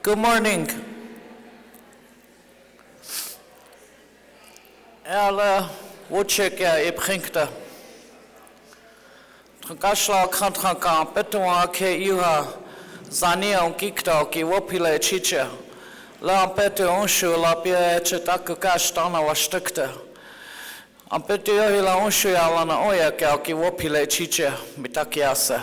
Good morning. Alle woordchecken je brengt. Trangashla kantranka betonwa ke iha zania onkikta ki wopile chiche. La ampete onshu la pie chetaku kashtana wastukte. Ampete yohila onshu alana oya ke ki wopile chiche mitakiase.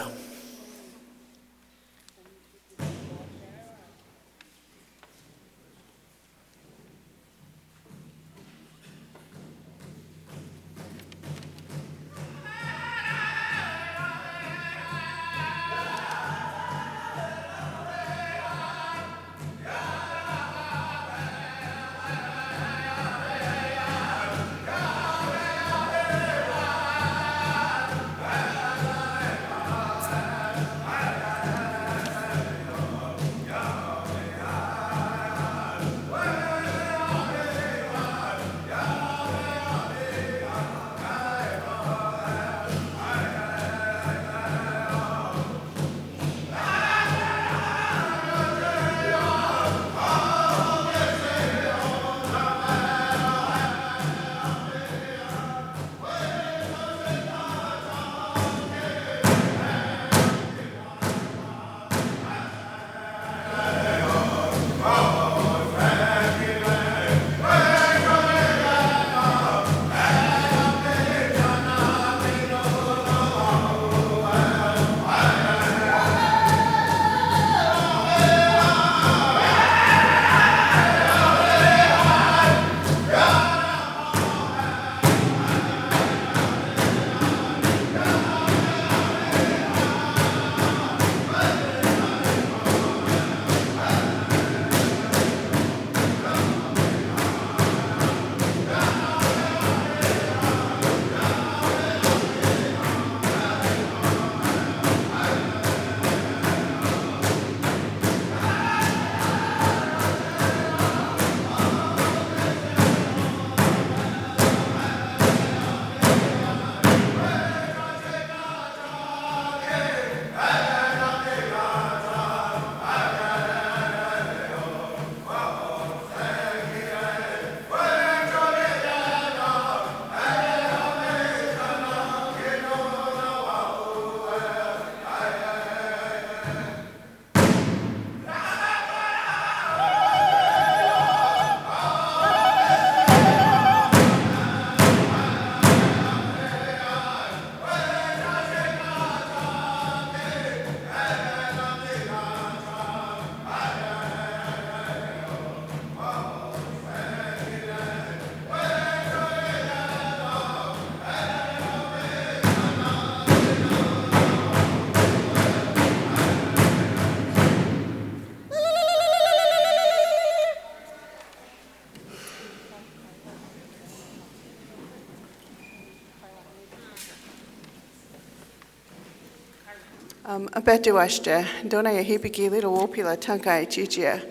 Abetuashte, dona ya hipiki little wopila tankai chichia.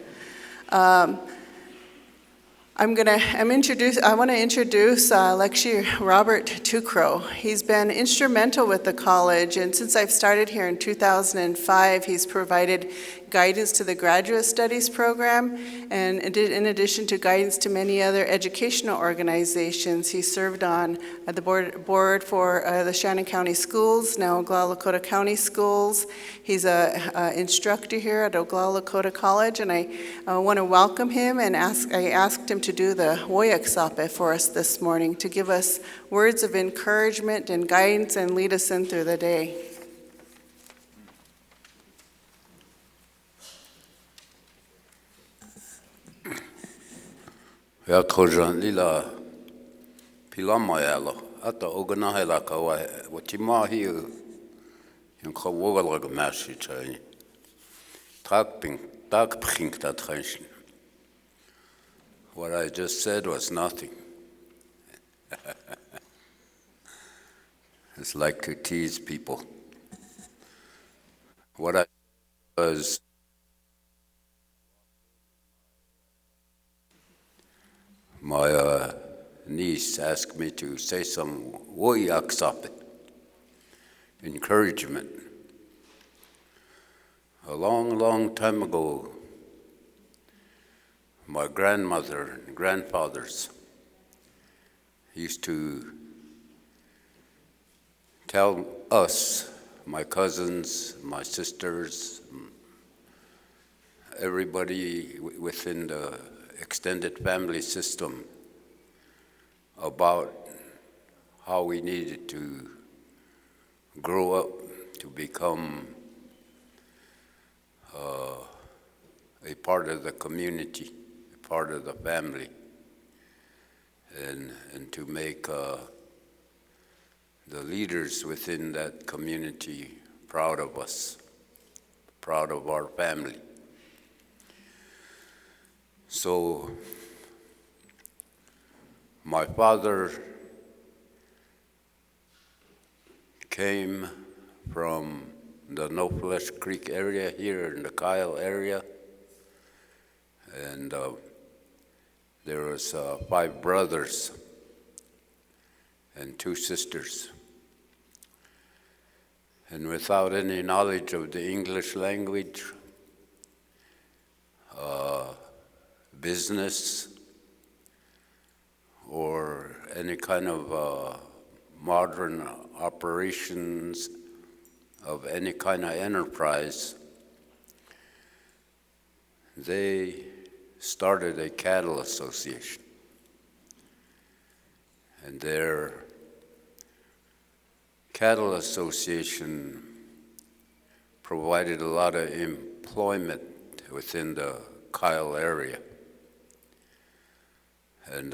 I want to introduce Lecturer Robert Tukro. He's been instrumental with the college, and since I've started here in 2005, he's provided guidance to the graduate studies program, and in addition to guidance to many other educational organizations. He served on the board for the Shannon County Schools, now Oglala Lakota County Schools. He's an instructor here at Oglala Lakota College, and I want to welcome him, and I asked him to do the Woyaksape for us this morning to give us words of encouragement and guidance and lead us in through the day. Ja trojan lila pilama yalo ata ogana hela ka wa timahi yon khawala ga mashi chani tak pink that trenchen. What I just said was nothing. It's like to tease people. What I was my niece asked me to say some woyaksapit, encouragement. A long, long time ago, my grandmother and grandfathers used to tell us, my cousins, my sisters, everybody within the extended family system about how we needed to grow up to become a part of the community, a part of the family, and to make the leaders within that community proud of us, proud of our family. So my father came from the No Flesh Creek area here in the Kyle area, and there was 5 brothers and 2 sisters. And without any knowledge of the English language, business, or any kind of modern operations of any kind of enterprise, they started a cattle association. And their cattle association provided a lot of employment within the Kyle area. And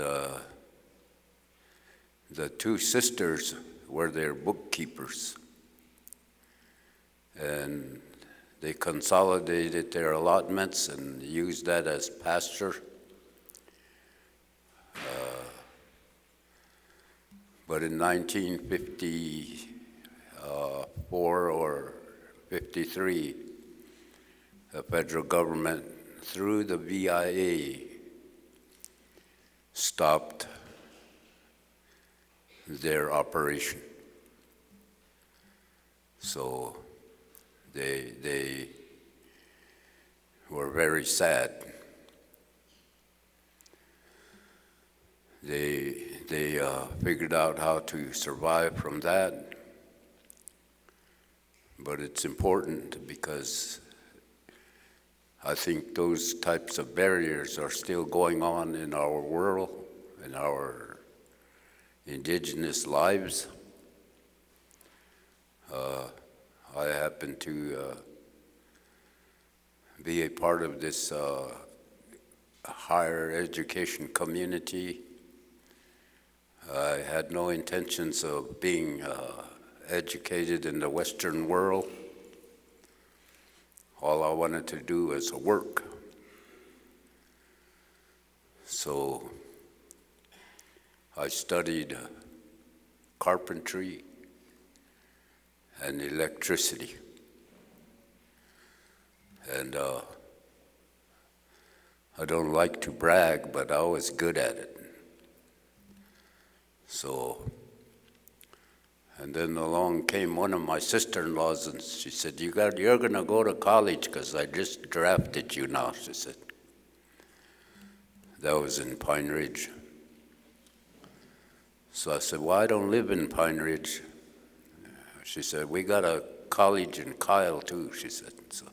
the 2 sisters were their bookkeepers. And they consolidated their allotments and used that as pasture. But in 1954 or 53, the federal government, through the VIA, stopped their operation. So they were very sad. They figured out how to survive from that, but it's important because I think those types of barriers are still going on in our world, in our indigenous lives. I happen to be a part of this higher education community. I had no intentions of being educated in the Western world. All I wanted to do was work. So I studied carpentry and electricity. And I don't like to brag, but I was good at it. So, and then along came one of my sister-in-laws, and she said, you're going to go to college because I just drafted you now, she said. That was in Pine Ridge. So I said, well, I don't live in Pine Ridge. She said, we got a college in Kyle too, she said. So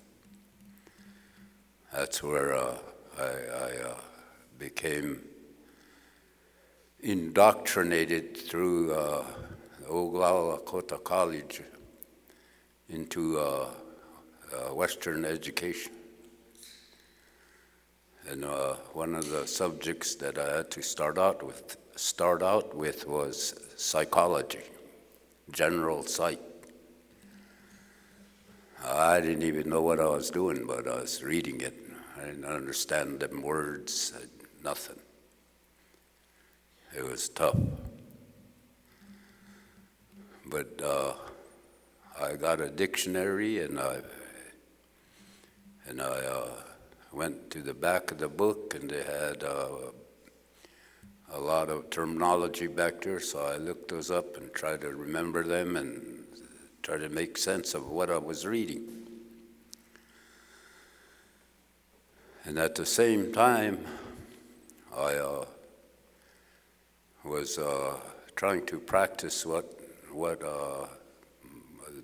that's where I became indoctrinated through Oglala Lakota College into Western education. And one of the subjects that I had to start out with was psychology, general psych. I didn't even know what I was doing, but I was reading it. I didn't understand them words, nothing. It was tough. But I got a dictionary, and I went to the back of the book, and they had a lot of terminology back there, so I looked those up and tried to remember them and try to make sense of what I was reading. And at the same time, I was trying to practice what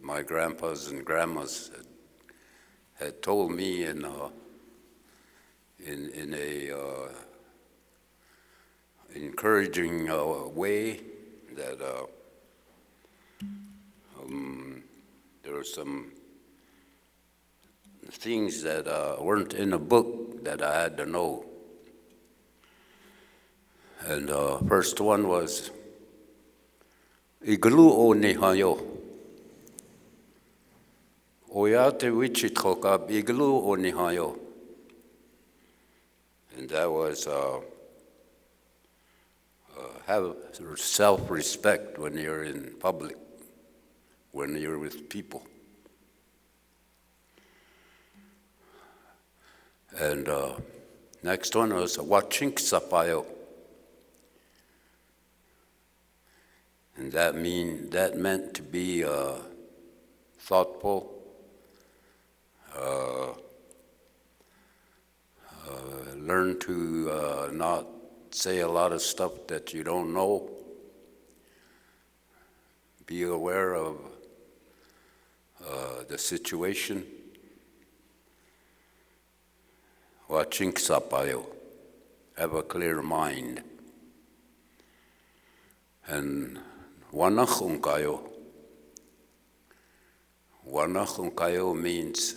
my grandpas and grandmas had told me in a encouraging way, that there were some things that weren't in a book that I had to know. And first one was Iglu o Nihayo. Oyate Wichitokab Iglu o Nihayo. And that was have self-respect when you're in public, when you're with people. And next one was Wachink Sapayo. And that meant to be thoughtful, learn to not say a lot of stuff that you don't know, be aware of the situation. Wachink Sapayo, have a clear mind. And Wanachunkayo. Wanachunkayo means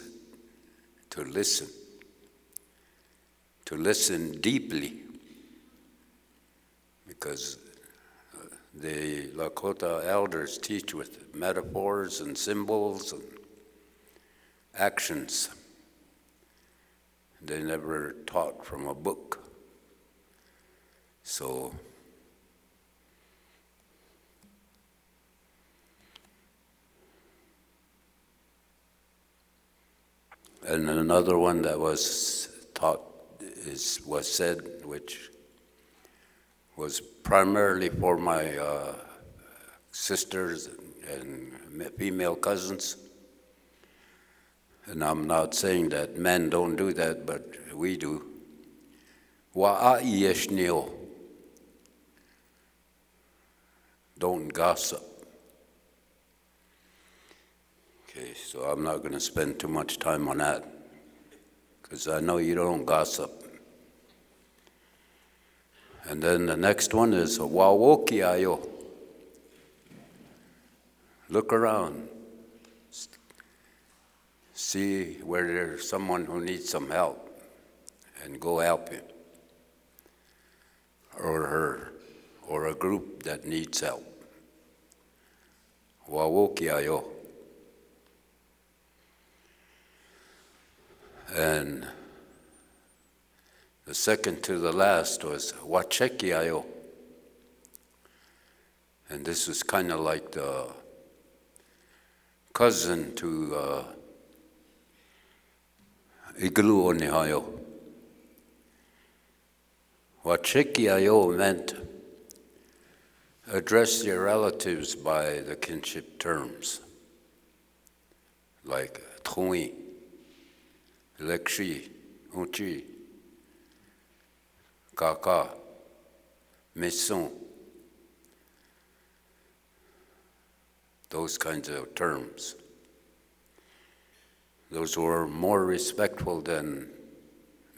to listen deeply, because the Lakota elders teach with metaphors and symbols and actions. They never taught from a book. So and another one that was taught was said, which was primarily for my sisters and female cousins. And I'm not saying that men don't do that, but we do. Wa'ai yeshnio. Don't gossip. Okay, so I'm not going to spend too much time on that, because I know you don't gossip. And then the next one is Wawokiayo. Look around. See where there's someone who needs some help and go help him or her or a group that needs help. Wawokiayo. And the second to the last was Wachekiayo. And this was kind of like the cousin to Iglu o Nihayo. Wachekiayo meant address your relatives by the kinship terms, like Thui, Lekshi, Uchi, Kaka, Meson, those kinds of terms. Those were more respectful than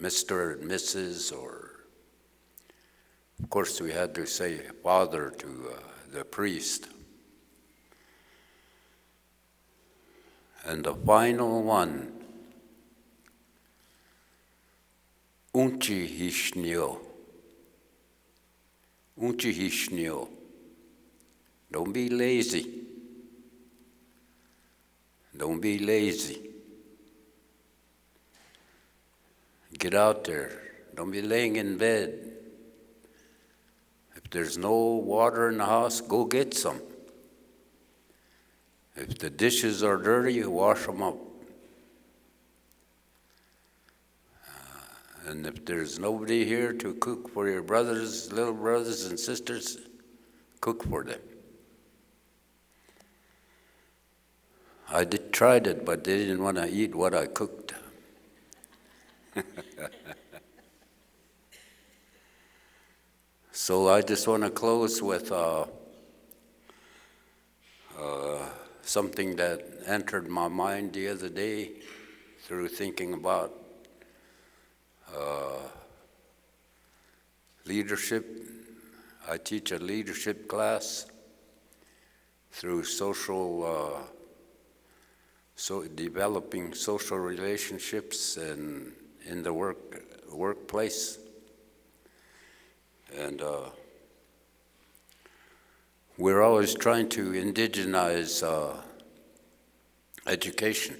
Mr. and Mrs. or, of course, we had to say father to the priest. And the final one, Unchi Hishnio. Unchi Hishnio. Don't be lazy. Don't be lazy. Get out there. Don't be laying in bed. If there's no water in the house, go get some. If the dishes are dirty, wash them up. And if there's nobody here to cook for your brothers, little brothers and sisters, cook for them. I tried it, but they didn't want to eat what I cooked. So I just want to close with something that entered my mind the other day through thinking about leadership. I teach a leadership class through developing social relationships and in the workplace. And we're always trying to indigenize education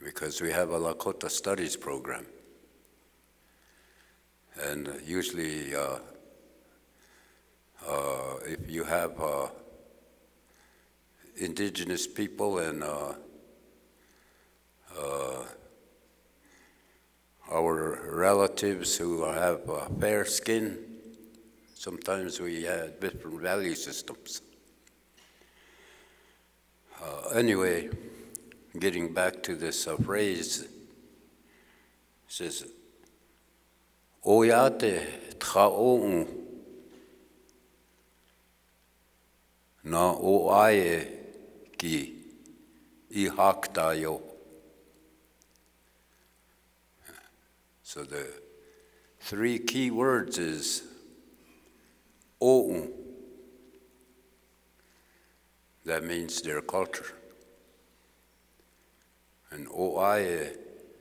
because we have a Lakota studies program. And usually if you have indigenous people and our relatives who have fair skin, sometimes we have different value systems. Anyway, getting back to this phrase, it says, "Oyate t'ha'o'u na o'ae ki I haktayo." So the three key words is o'u. That means their culture. And o'ae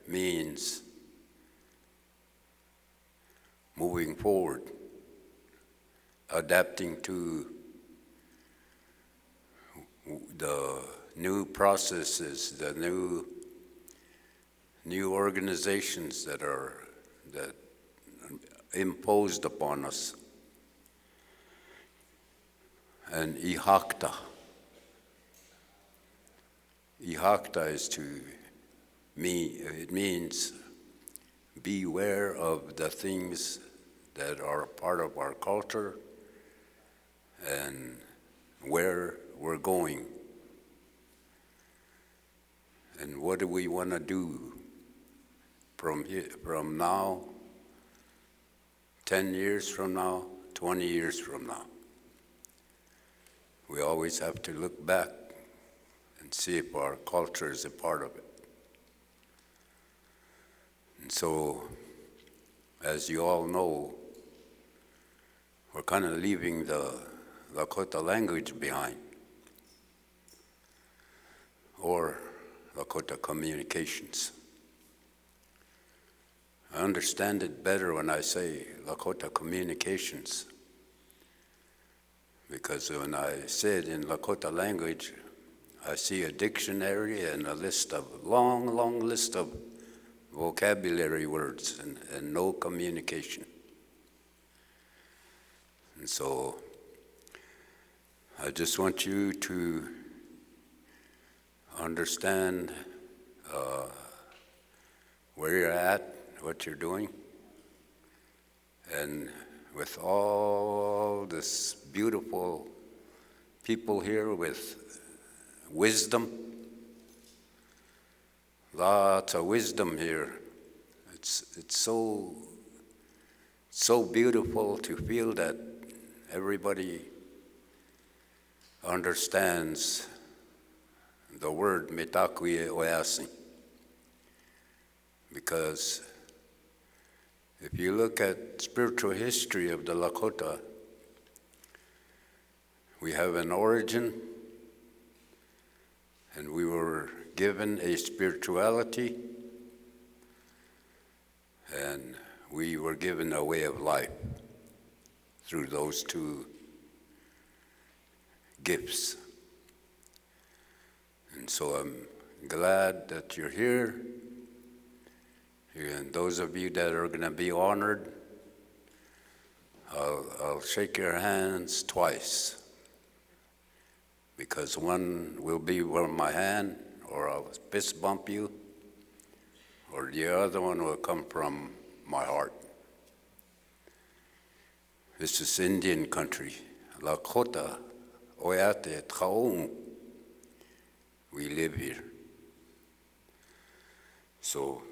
means moving forward, adapting to the new processes, the new organizations that imposed upon us. And ihakta. Ihakta is it means beware of the things that are part of our culture and where we're going. And what do we want to do from now, 10 years from now, 20 years from now? We always have to look back and see if our culture is a part of it. And so, as you all know, we're kind of leaving the Lakota language behind, or Lakota communications. I understand it better when I say Lakota communications, because when I say it in Lakota language, I see a dictionary and a long list of vocabulary words and no communication. And so I just want you to understand where you're at, what you're doing, and with all this beautiful people here with wisdom, lots of wisdom here. It's so beautiful to feel that everybody understands the word Mitakuye Oyasi. Because if you look at spiritual history of the Lakota, we have an origin, and we were given a spirituality, and we were given a way of life through those two gifts. And so I'm glad that you're here. And those of you that are going to be honored, I'll shake your hands twice, because one will be from my hand, or I'll fist bump you, or the other one will come from my heart. This is Indian country, Lakota, Oyate, T'ha'o'u. We live here. So,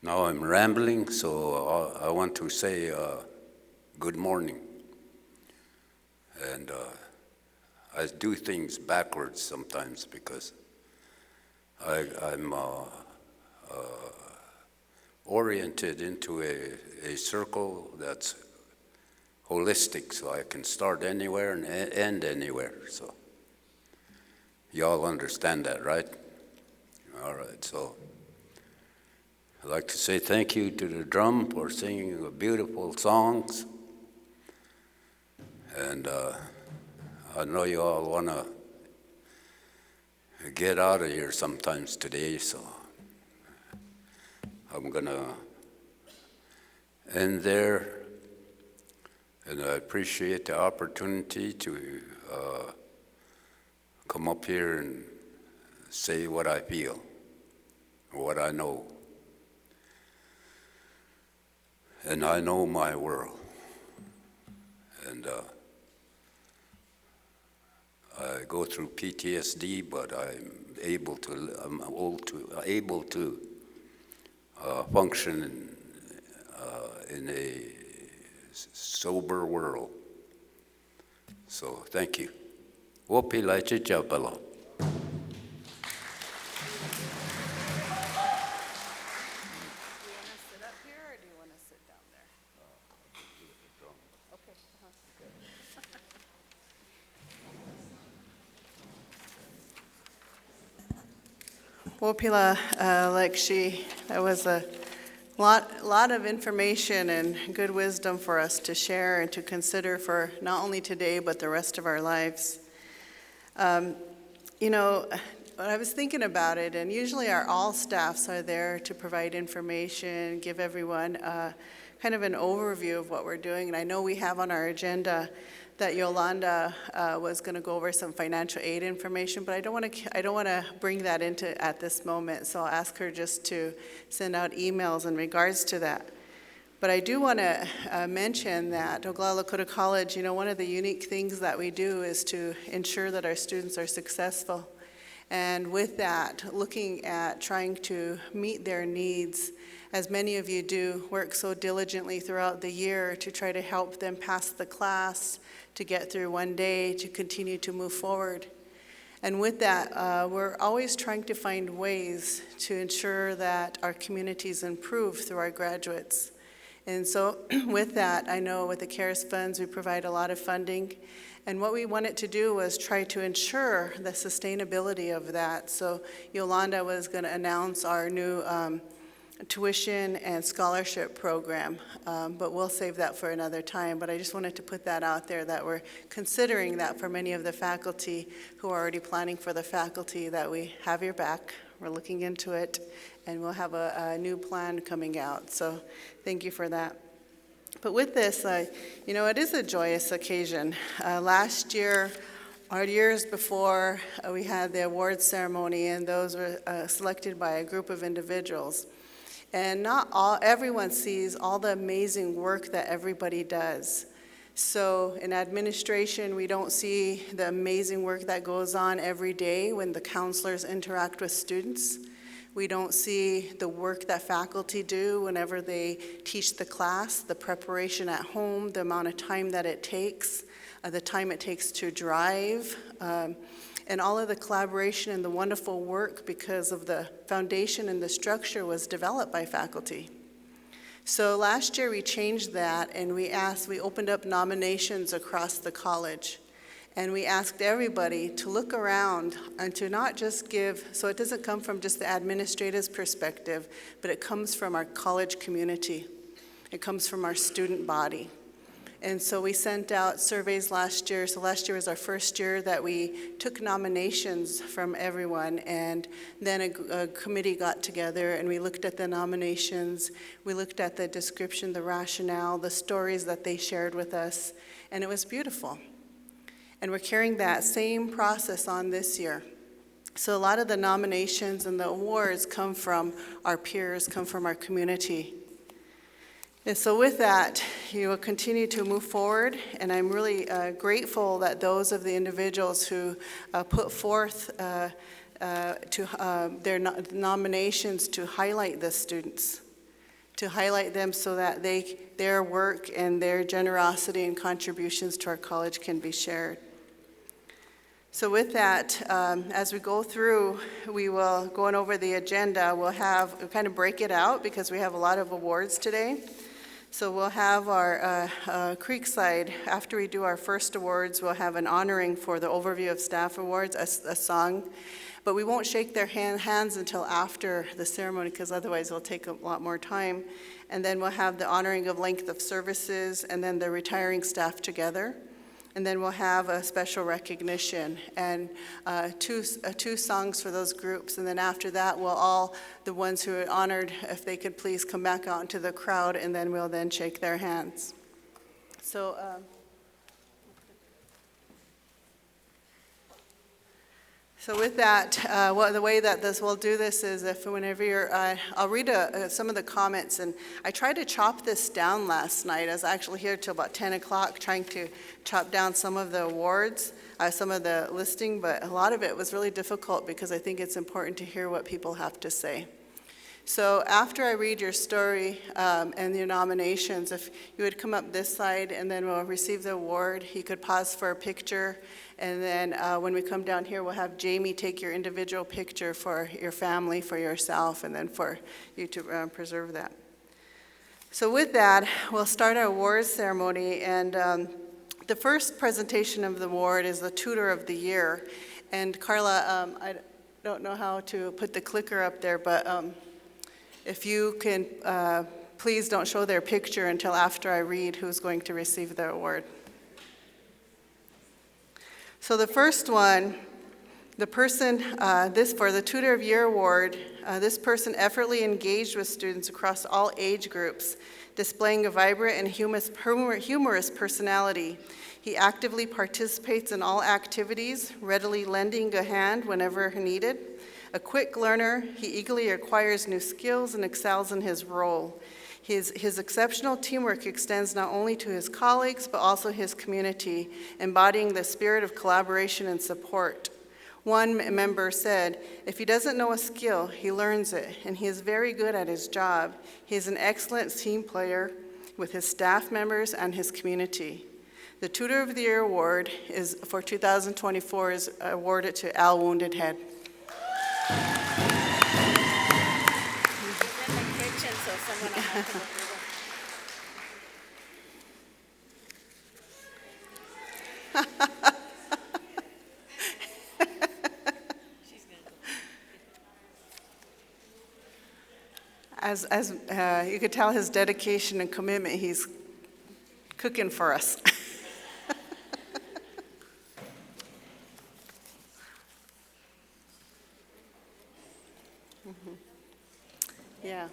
Now I'm rambling, so I want to say good morning. And I do things backwards sometimes because I'm oriented into a circle that's holistic, so I can start anywhere and end anywhere. So y'all understand that, right? All right, so I'd like to say thank you to the drum for singing beautiful songs. And I know you all want to get out of here sometimes today, so I'm going to end there. And I appreciate the opportunity to come up here and say what I feel, or what I know. And I know my world. And I go through PTSD, but I'm able to function in a sober world. So thank you. Wopi lai chichapalo. Wopila Lekshi, that was a lot of information and good wisdom for us to share and to consider for not only today but the rest of our lives. You know, I was thinking about it, and usually our all staffs are there to provide information, give everyone kind of an overview of what we're doing. And I know we have on our agenda that Yolanda was going to go over some financial aid information, but I don't want to bring that into at this moment. So I'll ask her just to send out emails in regards to that. But I do want to mention that Oglala Lakota College, you know, one of the unique things that we do is to ensure that our students are successful. And with that, looking at trying to meet their needs, as many of you do, work so diligently throughout the year to try to help them pass the class, to get through one day, to continue to move forward. And with that, we're always trying to find ways to ensure that our communities improve through our graduates. And so with that, I know with the CARES funds, we provide a lot of funding. And what we wanted to do was try to ensure the sustainability of that. So Yolanda was going to announce our new tuition and scholarship program, but we'll save that for another time. But I just wanted to put that out there, that we're considering that for many of the faculty who are already planning for the faculty, that we have your back. We're looking into it, and we'll have a new plan coming out. So thank you for that. But with this, you know, it is a joyous occasion. Last year, or years before, we had the awards ceremony, and those were selected by a group of individuals. And everyone sees all the amazing work that everybody does. So in administration, we don't see the amazing work that goes on every day when the counselors interact with students. We don't see the work that faculty do whenever they teach the class, the preparation at home, the amount of time that it takes, the time it takes to drive, and all of the collaboration and the wonderful work, because of the foundation and the structure was developed by faculty. So last year we changed that, and we opened up nominations across the college. And we asked everybody to look around and to not just give, so it doesn't come from just the administrator's perspective, but it comes from our college community. It comes from our student body. And so we sent out surveys last year. So last year was our first year that we took nominations from everyone, and then a committee got together and we looked at the nominations. We looked at the description, the rationale, the stories that they shared with us, and it was beautiful. And we're carrying that same process on this year. So a lot of the nominations and the awards come from our peers, come from our community. And so with that, you will continue to move forward, and I'm really grateful that those of the individuals who put forth their nominations to highlight the students. to highlight them so that their work and their generosity and contributions to our college can be shared. So with that, as we go through, we will, going over the agenda, we'll kind of break it out because we have a lot of awards today. So we'll have our Creekside, after we do our first awards, we'll have an honoring for the overview of staff awards, a song. But we won't shake their hands until after the ceremony because otherwise it'll take a lot more time. And then we'll have the honoring of length of services and then the retiring staff together. And then we'll have a special recognition and two songs for those groups. And then after that, the ones who are honored, if they could please come back out into the crowd, and then we'll then shake their hands. So with that, the way that we'll do this is whenever you're, I'll read some of the comments, and I tried to chop this down last night. I was actually here till about 10 o'clock trying to chop down some of the awards, some of the listing, but a lot of it was really difficult because I think it's important to hear what people have to say. So after I read your story and your nominations, if you would come up this side and then we'll receive the award, you could pause for a picture. And then when we come down here, we'll have Jamie take your individual picture for your family, for yourself, and then for you to preserve that. So with that, we'll start our awards ceremony. And the first presentation of the award is the Tutor of the Year. And Carla, I don't know how to put the clicker up there, but if you can, please don't show their picture until after I read who's going to receive the award. So the first one, the person, for the Tutor of Year Award, this person effortlessly engaged with students across all age groups, displaying a vibrant and humorous personality. He actively participates in all activities, readily lending a hand whenever needed. A quick learner, he eagerly acquires new skills and excels in his role. His exceptional teamwork extends not only to his colleagues, but also his community, embodying the spirit of collaboration and support. One member said, if he doesn't know a skill, he learns it, and he is very good at his job. He is an excellent team player with his staff members and his community. The Tutor of the Year Award for 2024 is awarded to Al Wounded Head. As you could tell his dedication and commitment, he's cooking for us. Yeah.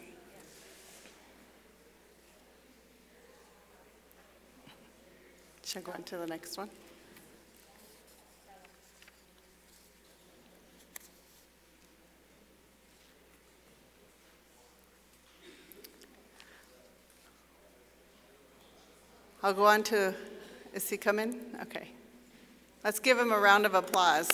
Should I go on to the next one? I'll go on to, is he coming? Okay. Let's give him a round of applause.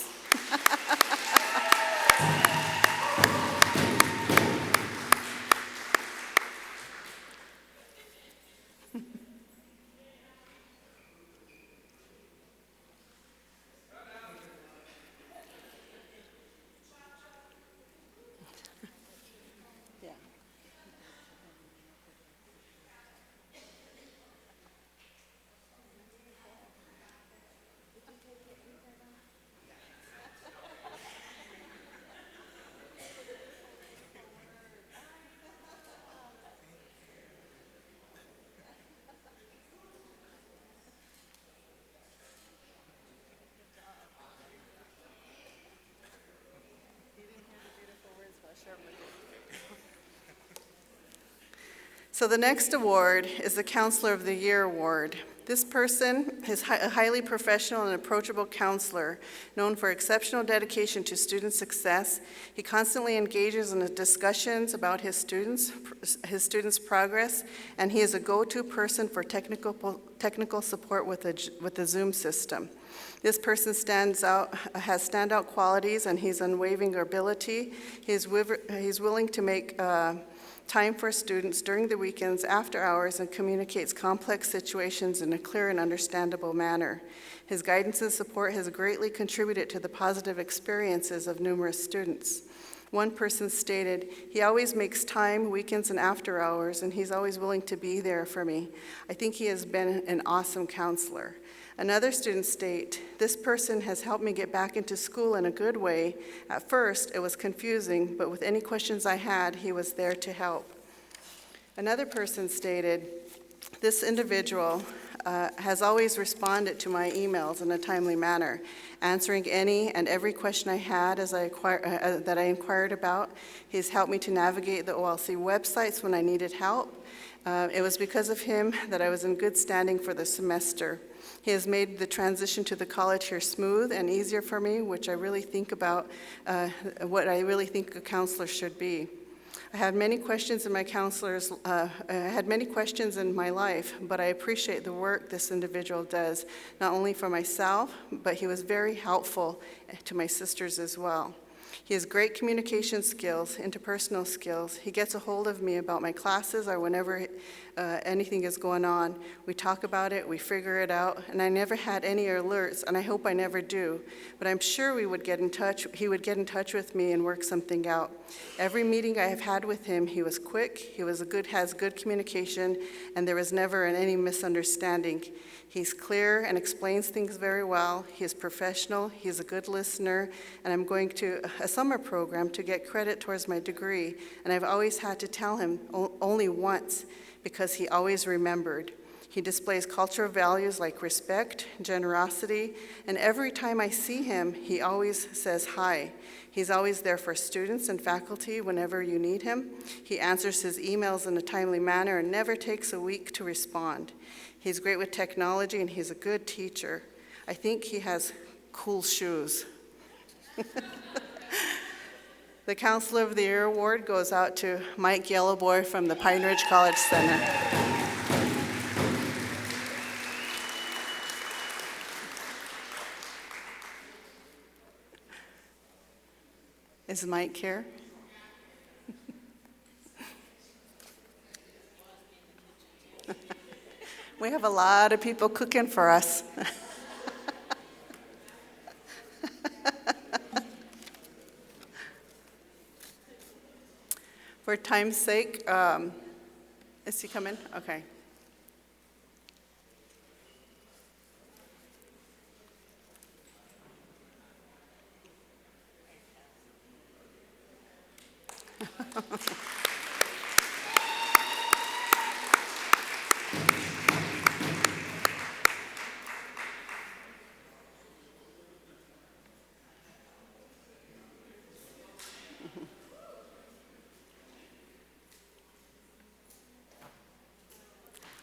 So the next award is the Counselor of the Year Award. This person is a highly professional and approachable counselor, known for exceptional dedication to student success. He constantly engages in the discussions about his students' progress, and he is a go-to person for technical support with the Zoom system. This person has standout qualities, and he's unwavering ability. He's willing to make time for students during the weekends, after hours, and communicates complex situations in a clear and understandable manner. His guidance and support has greatly contributed to the positive experiences of numerous students. One person stated, "He always makes time, weekends and after hours, and he's always willing to be there for me. I think he has been an awesome counselor." Another student state, "This person has helped me get back into school in a good way. At first, it was confusing, but with any questions I had, he was there to help." Another person stated, "This individual has always responded to my emails in a timely manner, answering any and every question I had that I inquired about. He's helped me to navigate the OLC websites when I needed help. It was because of him that I was in good standing for the semester. He has made the transition to the college here smooth and easier for me, which I really think about what I really think a counselor should be. I had many questions in my life, but I appreciate the work this individual does, not only for myself, but he was very helpful to my sisters as well. He has great communication skills, interpersonal skills. He gets a hold of me about my classes or whenever anything is going on. We talk about it, we figure it out, and I never had any alerts, and I hope I never do. But I'm sure he would get in touch with me and work something out. Every meeting I have had with him, he was quick, has good communication, and there was never any misunderstanding. He's clear and explains things very well. He is professional, he's a good listener, and I'm going to a summer program to get credit towards my degree, and I've always had to tell him only once because he always remembered. He displays cultural values like respect, generosity, and every time I see him, he always says hi. He's always there for students and faculty whenever you need him. He answers his emails in a timely manner and never takes a week to respond. He's great with technology and he's a good teacher. I think he has cool shoes." The Counselor of the Year Award goes out to Mike Yellowboy from the Pine Ridge College Center. Is Mike here? We have a lot of people cooking for us. For time's sake, is he coming? Okay.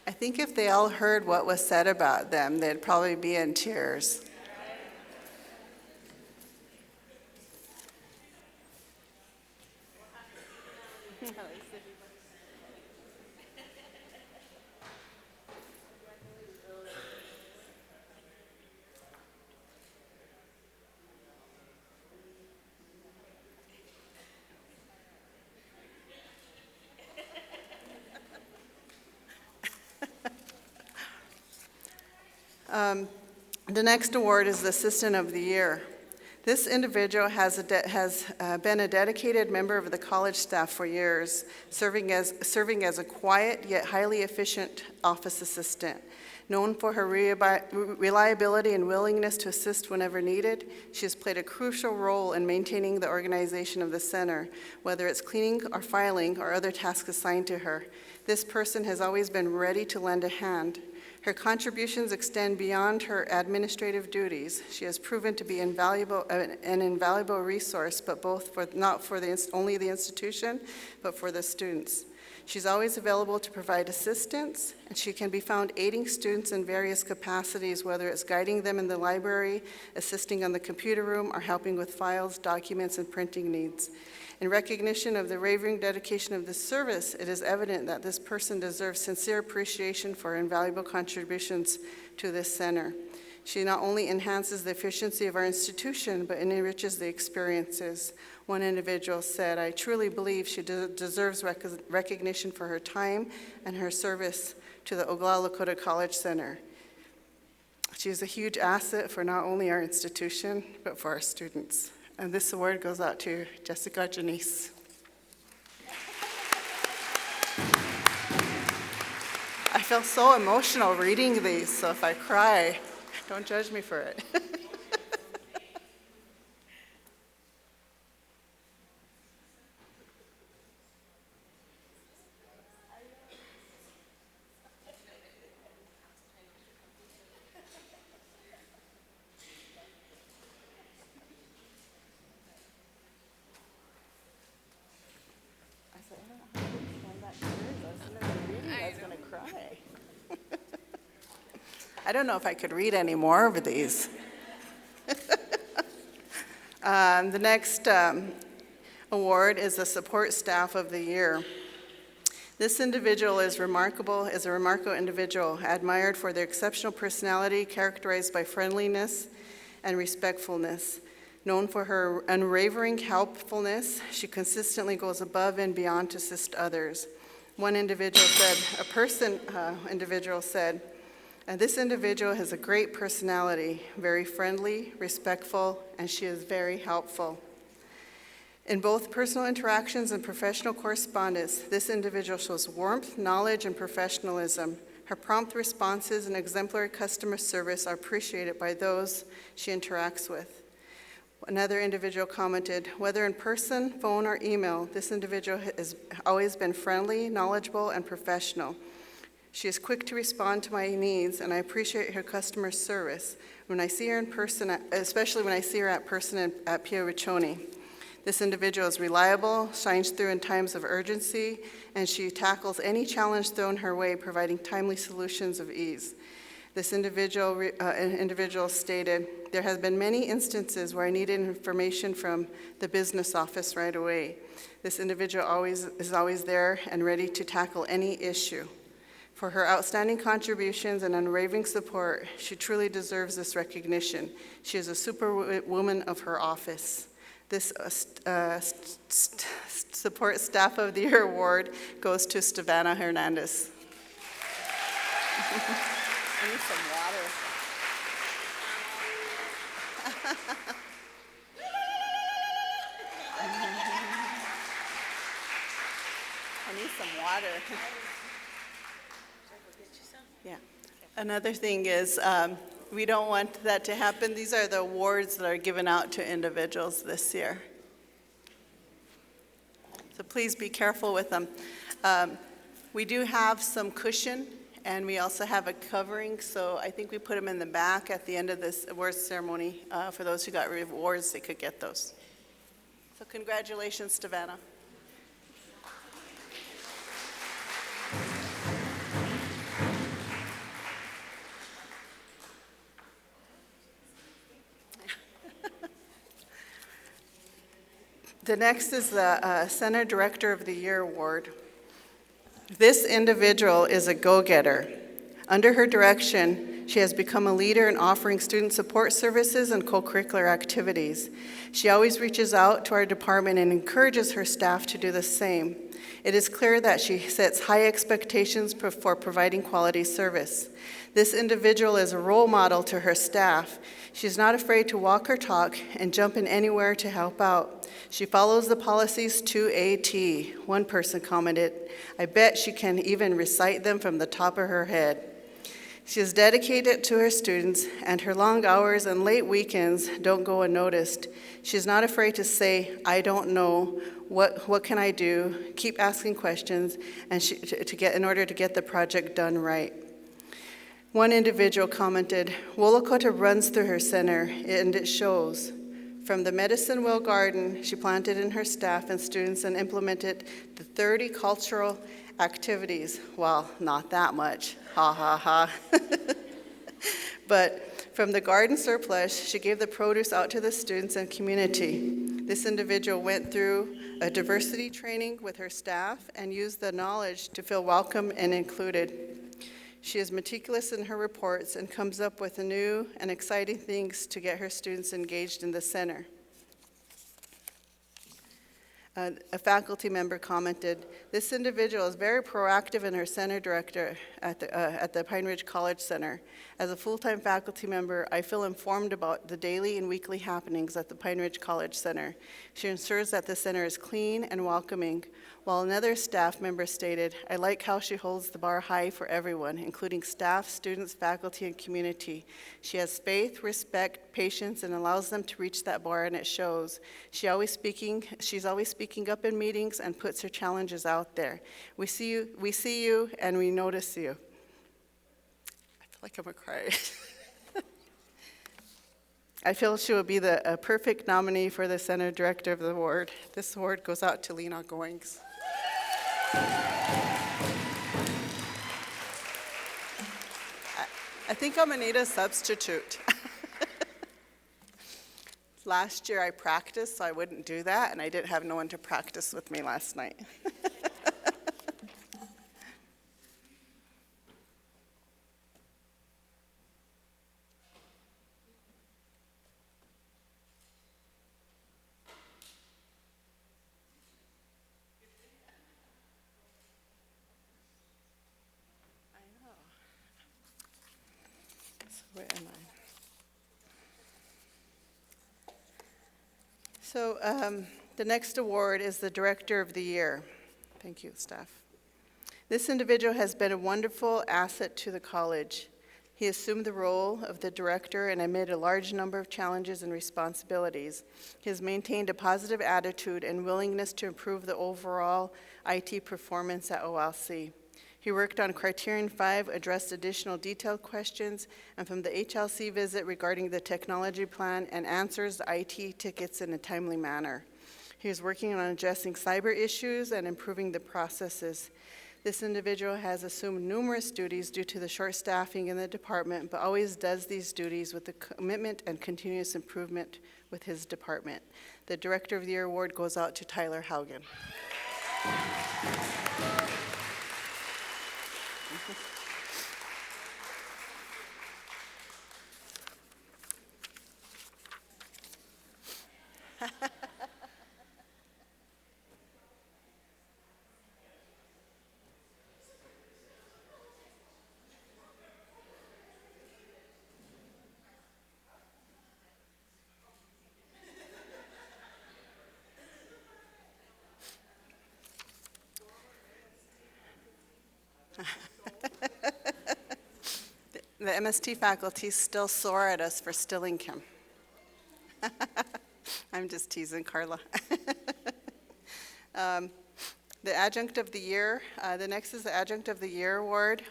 I think if they all heard what was said about them, they'd probably be in tears. The next award is the Assistant of the Year. This individual has been a dedicated member of the college staff for years, serving as a quiet yet highly efficient office assistant. Known for her reliability and willingness to assist whenever needed, she has played a crucial role in maintaining the organization of the center, whether it's cleaning or filing or other tasks assigned to her. This person has always been ready to lend a hand. Her contributions extend beyond her administrative duties. She has proven to be an invaluable resource, but not for only the institution, but for the students. She's always available to provide assistance, and she can be found aiding students in various capacities, whether it's guiding them in the library, assisting on the computer room, or helping with files, documents, and printing needs. In recognition of the raving dedication of this service, it is evident that this person deserves sincere appreciation for invaluable contributions to this center. She not only enhances the efficiency of our institution, but enriches the experiences. One individual said, "I truly believe she deserves recognition for her time and her service to the Oglala Lakota College Center. She is a huge asset for not only our institution, but for our students." And this award goes out to Jessica Janice. I feel so emotional reading these, so if I cry, don't judge me for it. I don't know if I could read any more of these. The next award is the Support Staff of the Year. This individual is a remarkable individual, admired for their exceptional personality, characterized by friendliness and respectfulness. Known for her unwavering helpfulness, she consistently goes above and beyond to assist others. One individual said, "This individual has a great personality, very friendly, respectful, and she is very helpful. In both personal interactions and professional correspondence, this individual shows warmth, knowledge, and professionalism. Her prompt responses and exemplary customer service are appreciated by those she interacts with." Another individual commented, "Whether in person, phone, or email, this individual has always been friendly, knowledgeable, and professional. She is quick to respond to my needs, and I appreciate her customer service when I see her in person, especially when I see her at person at Pio Richoni. This individual is reliable, shines through in times of urgency, and she tackles any challenge thrown her way, providing timely solutions of ease." This individual stated, "There have been many instances where I needed information from the business office right away. This individual is always there and ready to tackle any issue. For her outstanding contributions and unwavering support, she truly deserves this recognition. She is a superwoman of her office." This Support Staff of the Year award goes to Stevana Hernandez. I need some water. I need some water. Yeah. Another thing is, we don't want that to happen. These are the awards that are given out to individuals this year. So please be careful with them. We do have some cushion, and we also have a covering, so I think we put them in the back at the end of this awards ceremony. For those who got awards, they could get those. So congratulations, Stevana. The next is the Center Director of the Year award. This individual is a go-getter. Under her direction, she has become a leader in offering student support services and co-curricular activities. She always reaches out to our department and encourages her staff to do the same. It is clear that she sets high expectations for providing quality service. This individual is a role model to her staff. She's not afraid to walk her talk and jump in anywhere to help out. She follows the policies to a T. One person commented, "I bet she can even recite them from the top of her head." She is dedicated to her students, and her long hours and late weekends don't go unnoticed. She's not afraid to say, "I don't know, what can I do?" Keep asking questions and in order to get the project done right. One individual commented, "Lakota runs through her center, and it shows. From the medicine wheel garden she planted in her staff and students and implemented the 30 cultural activities." Well, not that much, ha ha ha. But from the garden surplus, she gave the produce out to the students and community. This individual went through a diversity training with her staff and used the knowledge to feel welcome and included. She is meticulous in her reports and comes up with new and exciting things to get her students engaged in the center. A faculty member commented, "This individual is very proactive in her center director at the Pine Ridge College Center. As a full-time faculty member, I feel informed about the daily and weekly happenings at the Pine Ridge College Center. She ensures that the center is clean and welcoming." While another staff member stated, "I like how she holds the bar high for everyone, including staff, students, faculty, and community. She has faith, respect, patience, and allows them to reach that bar, and it shows. She's always speaking up in meetings and puts her challenges out there. We see you, and we notice you." I feel like I'm gonna cry. I feel she will be the perfect nominee for the Center Director of the Award. This award goes out to Lena Goings. I think I'm gonna need a substitute. Last year I practiced, so I wouldn't do that, and I didn't have no one to practice with me last night. Where am I? So the next award is the Director of the Year. Thank you, staff. This individual has been a wonderful asset to the college. He assumed the role of the director and amid a large number of challenges and responsibilities, he has maintained a positive attitude and willingness to improve the overall IT performance at OLC. He worked on Criterion 5, addressed additional detailed questions, and from the HLC visit regarding the technology plan, and answers the IT tickets in a timely manner. He is working on addressing cyber issues and improving the processes. This individual has assumed numerous duties due to the short staffing in the department, but always does these duties with the commitment and continuous improvement with his department. The Director of the Year award goes out to Tyler Haugen. The MST faculty is still sore at us for stealing him. I'm just teasing Carla. The Adjunct of the Year, the next is the Adjunct of the Year award.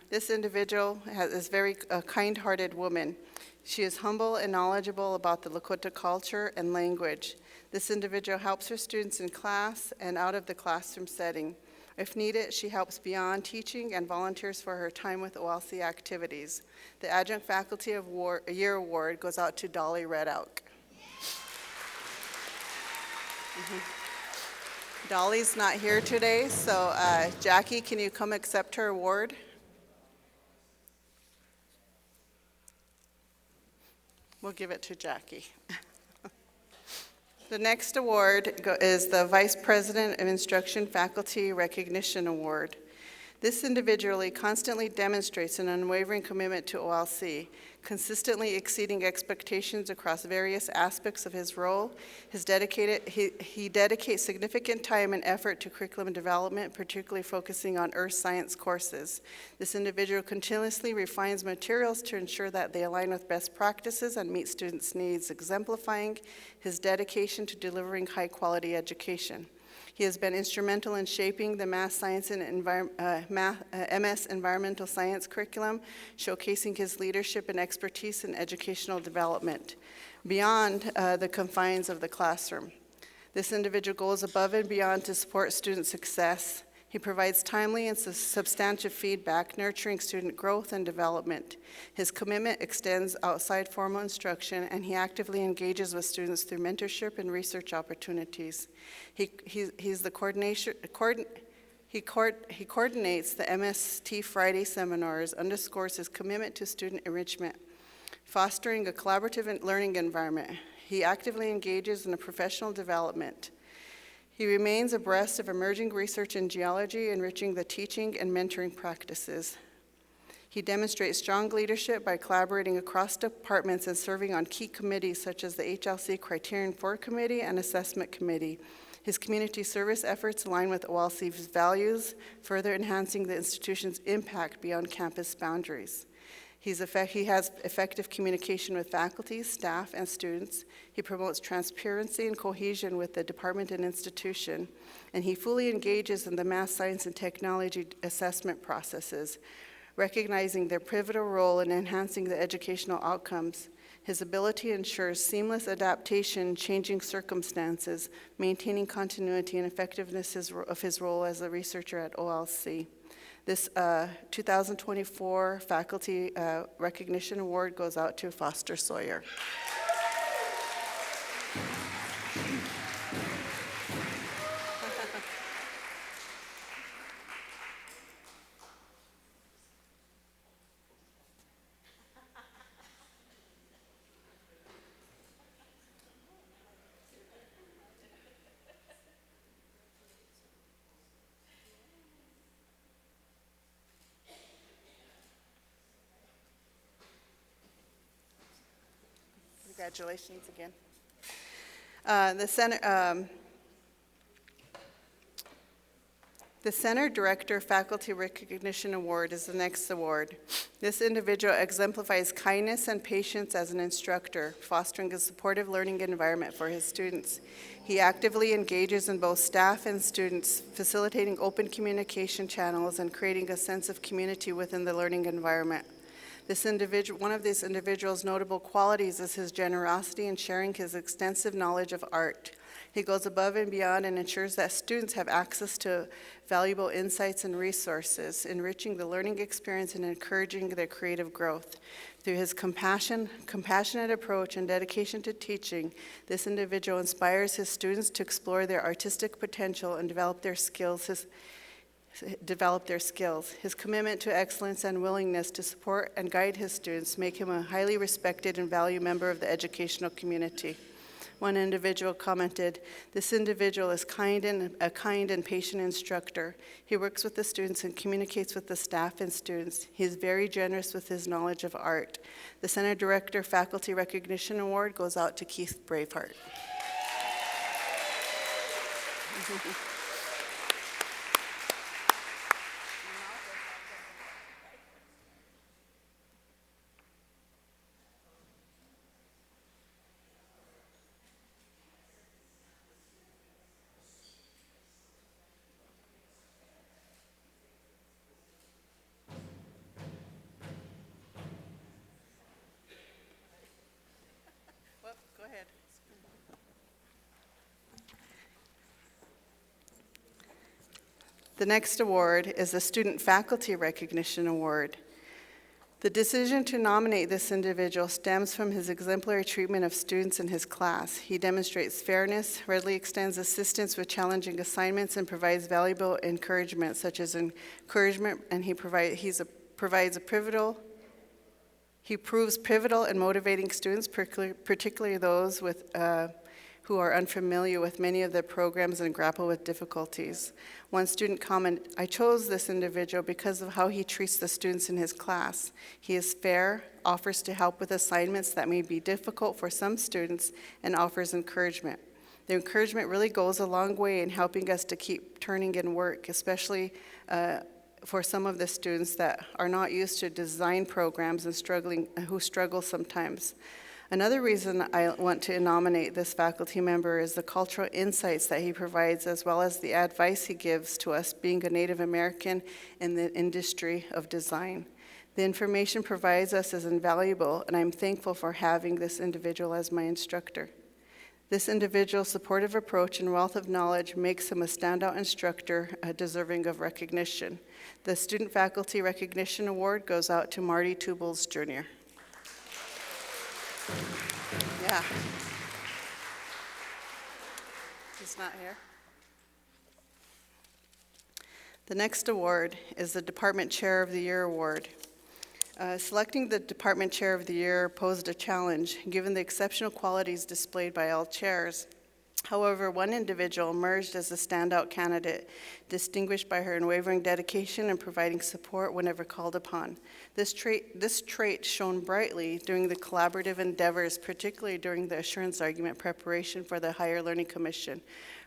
This individual is very kind-hearted woman. She is humble and knowledgeable about the Lakota culture and language. This individual helps her students in class and out of the classroom setting. If needed, she helps beyond teaching and volunteers for her time with OLC activities. The Adjunct Faculty of Year Award goes out to Dolly Red Elk. Dolly's not here today, so Jackie, can you come accept her award? We'll give it to Jackie. The next award is the Vice President of Instruction Faculty Recognition Award. This individually constantly demonstrates an unwavering commitment to OLC, consistently exceeding expectations across various aspects of his role. He dedicates significant time and effort to curriculum development, particularly focusing on earth science courses. This individual continuously refines materials to ensure that they align with best practices and meet students' needs, exemplifying his dedication to delivering high-quality education. He has been instrumental in shaping the Math Science and MS Environmental Science curriculum, showcasing his leadership and expertise in educational development beyond the confines of the classroom. This individual goes above and beyond to support student success. He provides timely and substantive feedback, nurturing student growth and development. His commitment extends outside formal instruction, and he actively engages with students through mentorship and research opportunities. He's He coordinates the MST Friday seminars, underscores his commitment to student enrichment, fostering a collaborative learning environment. He actively engages in a professional development. He remains abreast of emerging research in geology, enriching the teaching and mentoring practices. He demonstrates strong leadership by collaborating across departments and serving on key committees such as the HLC Criterion 4 Committee and Assessment Committee. His community service efforts align with OLC's values, further enhancing the institution's impact beyond campus boundaries. He has effective communication with faculty, staff, and students. He promotes transparency and cohesion with the department and institution, and he fully engages in the math, science, and technology assessment processes, recognizing their pivotal role in enhancing the educational outcomes. His ability ensures seamless adaptation, changing circumstances, maintaining continuity and effectiveness of his role as a researcher at OLC. This 2024 Faculty Recognition Award goes out to Foster Sawyer. Congratulations again. The Center Director Faculty Recognition Award is the next award. This individual exemplifies kindness and patience as an instructor, fostering a supportive learning environment for his students. He actively engages in both staff and students, facilitating open communication channels and creating a sense of community within the learning environment. One of this individual's notable qualities is his generosity in sharing his extensive knowledge of art. He goes above and beyond and ensures that students have access to valuable insights and resources, enriching the learning experience and encouraging their creative growth. Through his compassionate approach and dedication to teaching, this individual inspires his students to explore their artistic potential and develop their skills. His commitment to excellence and willingness to support and guide his students make him a highly respected and valued member of the educational community. One individual commented, "This individual is a kind and patient instructor. He works with the students and communicates with the staff and students. He is very generous with his knowledge of art." The Center Director Faculty Recognition Award goes out to Keith Braveheart. Go ahead. The next award is the Student Faculty Recognition Award. The decision to nominate this individual stems from his exemplary treatment of students in his class. He demonstrates fairness, readily extends assistance with challenging assignments, and provides valuable encouragement, such as encouragement, and he provides a pivotal. He proves pivotal in motivating students, particularly those who are unfamiliar with many of the programs and grapple with difficulties. One student commented, "I chose this individual because of how he treats the students in his class. He is fair, offers to help with assignments that may be difficult for some students, and offers encouragement." The encouragement really goes a long way in helping us to keep turning in work, especially for some of the students that are not used to design programs and who struggle sometimes. Another reason I want to nominate this faculty member is the cultural insights that he provides, as well as the advice he gives to us being a Native American in the industry of design. The information provides us is invaluable, and I'm thankful for having this individual as my instructor. This individual's supportive approach and wealth of knowledge makes him a standout instructor deserving of recognition. The Student Faculty Recognition Award goes out to Marty Tubles, Jr. Yeah. He's not here. The next award is the Department Chair of the Year Award. Selecting the Department Chair of the Year posed a challenge, given the exceptional qualities displayed by all chairs. However, one individual emerged as a standout candidate, distinguished by her unwavering dedication and providing support whenever called upon. This trait shone brightly during the collaborative endeavors, particularly during the assurance argument preparation for the Higher Learning Commission.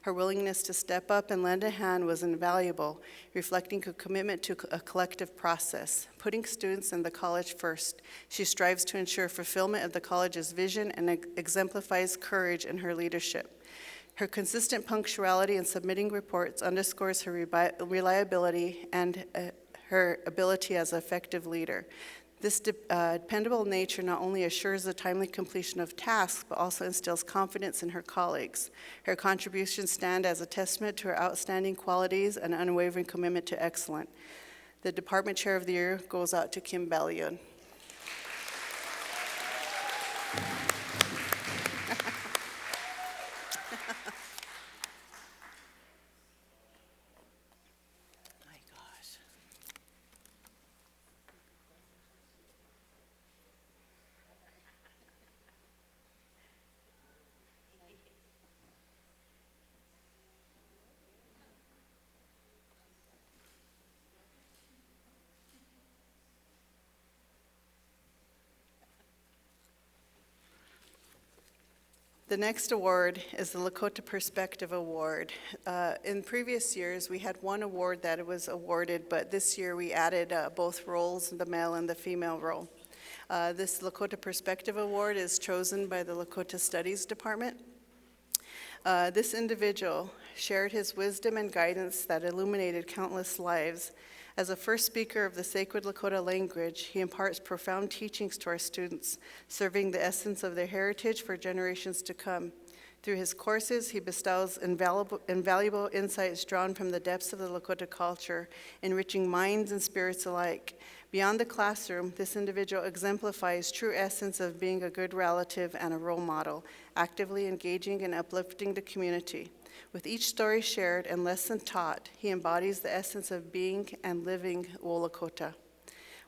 Her willingness to step up and lend a hand was invaluable, reflecting a commitment to a collective process. Putting students and the college first, she strives to ensure fulfillment of the college's vision and exemplifies courage in her leadership. Her consistent punctuality in submitting reports underscores her reliability and her ability as an effective leader. This dependable nature not only assures the timely completion of tasks, but also instills confidence in her colleagues. Her contributions stand as a testament to her outstanding qualities and unwavering commitment to excellence. The Department Chair of the Year goes out to Kim Ballion. The next award is the Lakota Perspective Award. In previous years, we had one award that was awarded, but this year we added both roles, the male and the female role. This Lakota Perspective Award is chosen by the Lakota Studies Department. This individual shared his wisdom and guidance that illuminated countless lives. As a first speaker of the sacred Lakota language, he imparts profound teachings to our students, serving the essence of their heritage for generations to come. Through his courses, he bestows invaluable insights drawn from the depths of the Lakota culture, enriching minds and spirits alike. Beyond the classroom, this individual exemplifies true essence of being a good relative and a role model, actively engaging and uplifting the community. With each story shared and lesson taught, he embodies the essence of being and living Lakota.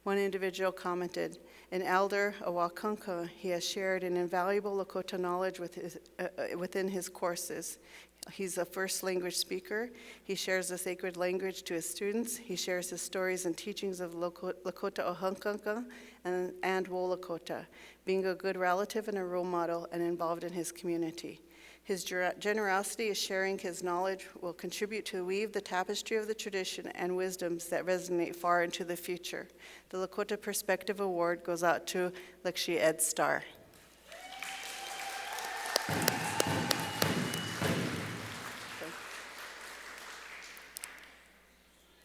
One individual commented, "In Elder Awakanka, he has shared an invaluable Lakota knowledge within his courses. He's a first language speaker. He shares the sacred language to his students. He shares his stories and teachings of Lakota Ohankanka and Lakota, being a good relative and a role model and involved in his community. His generosity is sharing his knowledge will contribute to weave the tapestry of the tradition and wisdoms that resonate far into the future." The Lakota Perspective Award goes out to Lakshya Ed Star.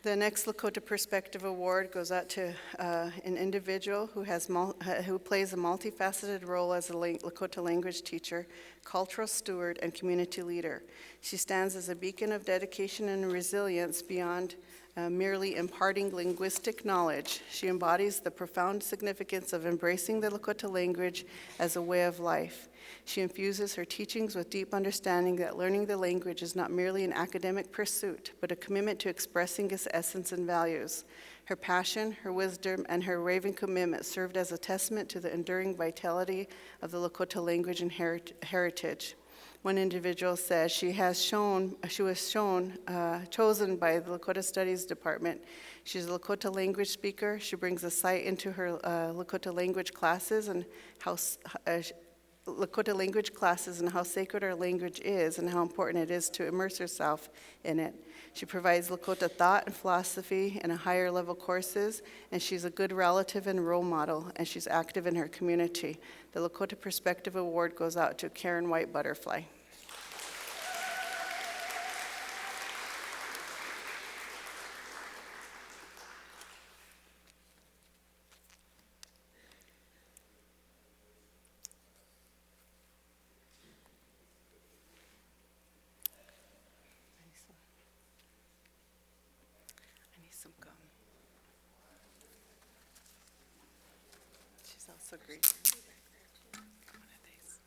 The next Lakota Perspective Award goes out to an individual who plays a multifaceted role as a Lakota language teacher, cultural steward, and community leader. She stands as a beacon of dedication and resilience beyond merely imparting linguistic knowledge. She embodies the profound significance of embracing the Lakota language as a way of life. She infuses her teachings with deep understanding that learning the language is not merely an academic pursuit, but a commitment to expressing its essence and values. Her passion, her wisdom, and her raving commitment served as a testament to the enduring vitality of the Lakota language and heritage. One individual says she was chosen by the Lakota Studies Department. She's a Lakota language speaker. She brings a sight into her Lakota language classes and how sacred our language is and how important it is to immerse herself in it. She provides Lakota thought and philosophy in a higher level courses, and she's a good relative and role model, and she's active in her community. The Lakota Perspective Award goes out to Karen White Butterfly. She's also great. One of these.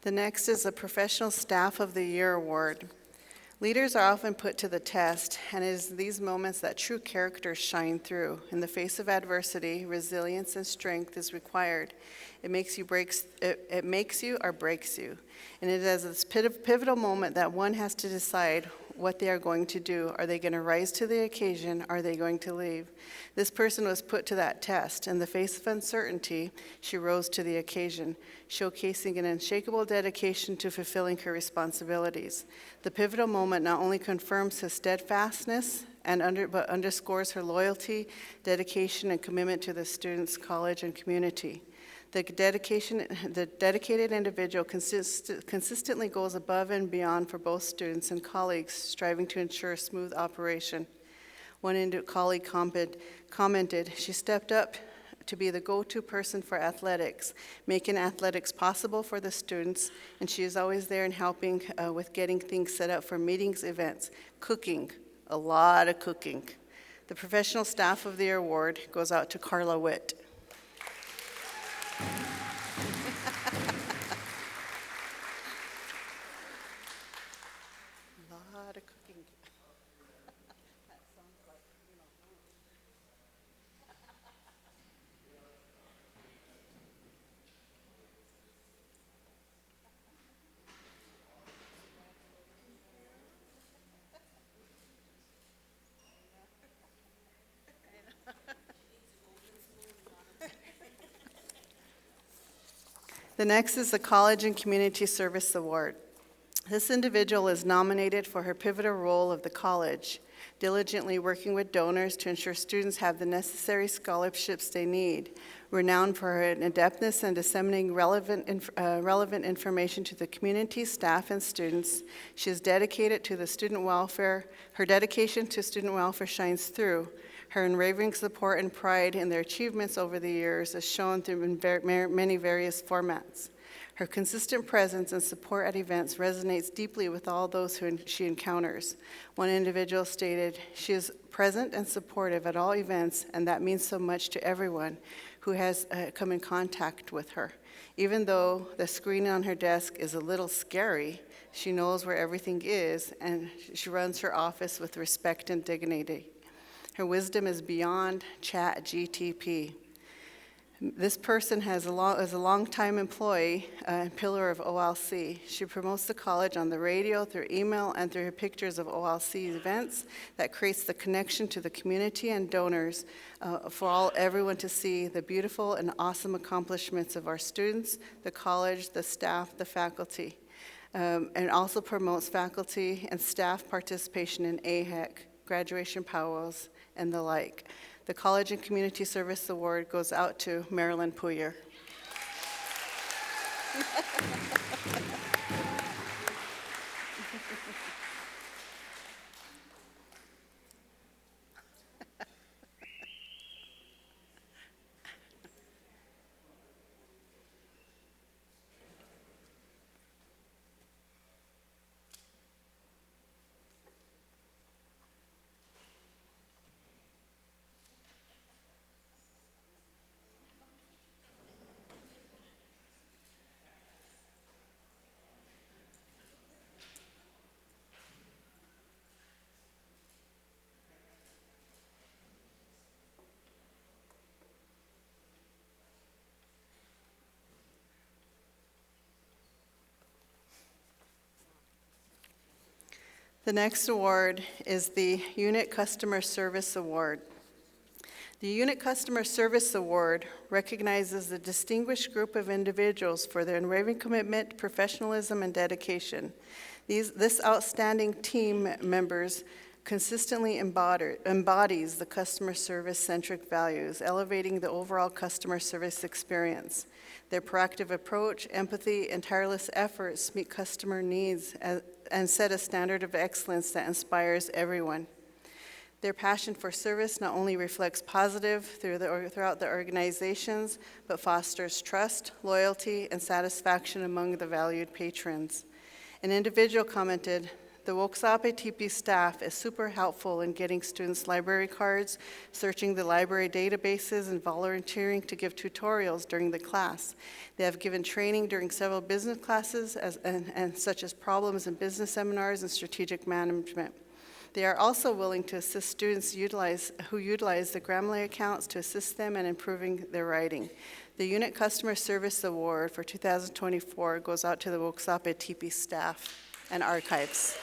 The next is the Professional Staff of the Year Award. Leaders are often put to the test, and it is these moments that true character shine through. In the face of adversity, resilience and strength is required. It makes you or breaks you. And it is this pivotal moment that one has to decide what they are going to do. Are they going to rise to the occasion? Are they going to leave? This person was put to that test. In the face of uncertainty, she rose to the occasion, showcasing an unshakable dedication to fulfilling her responsibilities. The pivotal moment not only confirms her steadfastness, but underscores her loyalty, dedication, and commitment to the students, college, and community. The dedicated individual consistently goes above and beyond for both students and colleagues, striving to ensure smooth operation. One colleague commented, "She stepped up to be the go-to person for athletics, making athletics possible for the students, and she is always there and helping with getting things set up for meetings, events, cooking, a lot of cooking." The Professional Staff of the Year Award goes out to Carla Witt. A lot of cooking. That sounds like, The next is the College and Community Service Award. This individual is nominated for her pivotal role of the college, diligently working with donors to ensure students have the necessary scholarships they need. Renowned for her adeptness in disseminating relevant information to the community, staff, and students, she is dedicated to the student welfare. Her dedication to student welfare shines through. Her unwavering support and pride in their achievements over the years is shown through many various formats. Her consistent presence and support at events resonates deeply with all those who she encounters. One individual stated, "She is present and supportive at all events, and that means so much to everyone who has come in contact with her. Even though the screen on her desk is a little scary, she knows where everything is, and she runs her office with respect and dignity. Her wisdom is beyond chat GTP." This person is a long-time employee and pillar of OLC. She promotes the college on the radio, through email, and through her pictures of OLC events that creates the connection to the community and donors for everyone to see the beautiful and awesome accomplishments of our students, the college, the staff, the faculty, and also promotes faculty and staff participation in AHEC, graduation powwows, and the like. The College and Community Service Award goes out to Marilyn Puyer. The next award is the Unit Customer Service Award. The Unit Customer Service Award recognizes a distinguished group of individuals for their unwavering commitment, professionalism, and dedication. This outstanding team members consistently embodies the customer service-centric values, elevating the overall customer service experience. Their proactive approach, empathy, and tireless efforts meet customer needs and set a standard of excellence that inspires everyone. Their passion for service not only reflects positive throughout the organizations, but fosters trust, loyalty, and satisfaction among the valued patrons. An individual commented, The Woksapa TP staff is super helpful in getting students library cards, searching the library databases, and volunteering to give tutorials during the class. They have given training during several business classes such as problems in business seminars and strategic management. They are also willing to assist students who utilize the Grammarly accounts to assist them in improving their writing. The Unit Customer Service Award for 2024 goes out to the Woksapa TP staff and archives.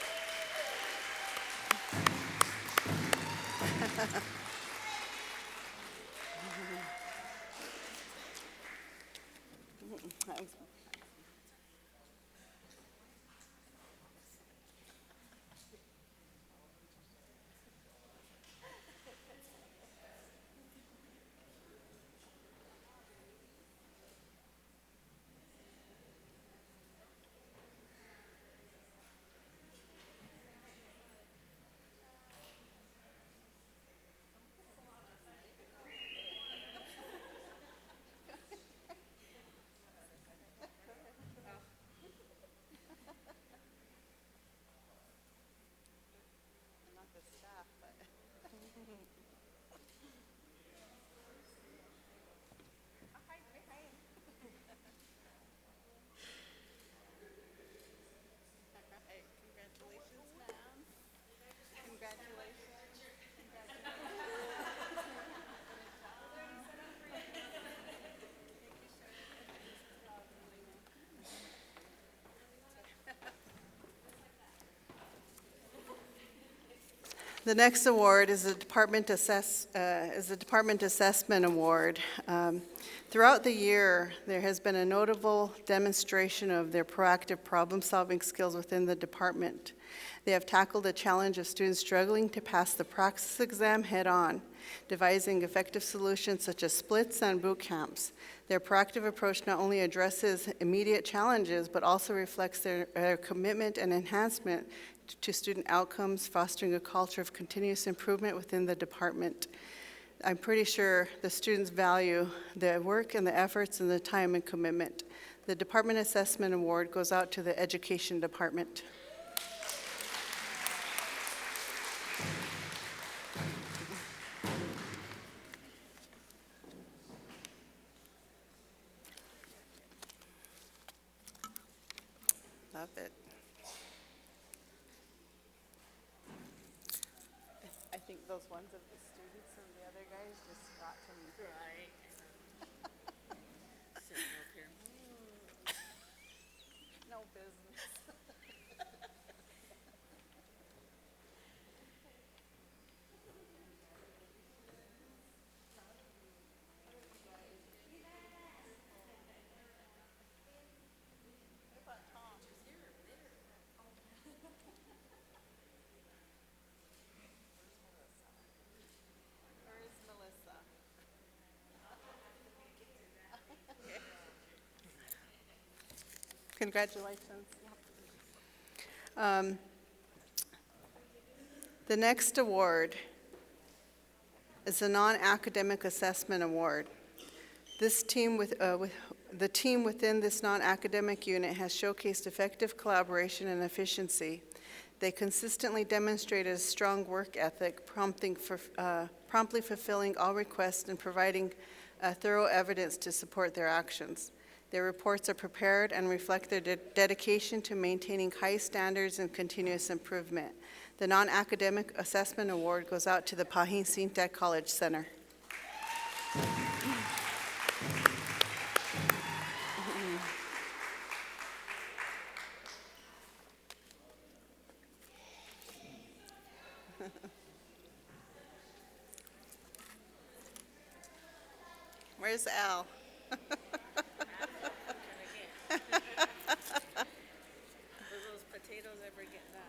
The next award is the Department Assessment Award. Throughout the year, there has been a notable demonstration of their proactive problem-solving skills within the department. They have tackled the challenge of students struggling to pass the praxis exam head-on, devising effective solutions such as splits and boot camps. Their proactive approach not only addresses immediate challenges, but also reflects their commitment and enhancement to student outcomes, fostering a culture of continuous improvement within the department. I'm pretty sure the students value the work and the efforts and the time and commitment. The Department Assessment Award goes out to the Education Department. Love it. I think those ones of the students and the other guys just got to me. Right. Sitting up here. No business. Where's Melissa? Congratulations. The next award is the Non-Academic Assessment Award. This team the team within this non-academic unit has showcased effective collaboration and efficiency. They consistently demonstrated a strong work ethic, promptly fulfilling all requests and providing thorough evidence to support their actions. Their reports are prepared and reflect their dedication to maintaining high standards and continuous improvement. The Non-Academic Assessment Award goes out to the Pahin Sintek College Center. Where's Al? Will those potatoes ever get done?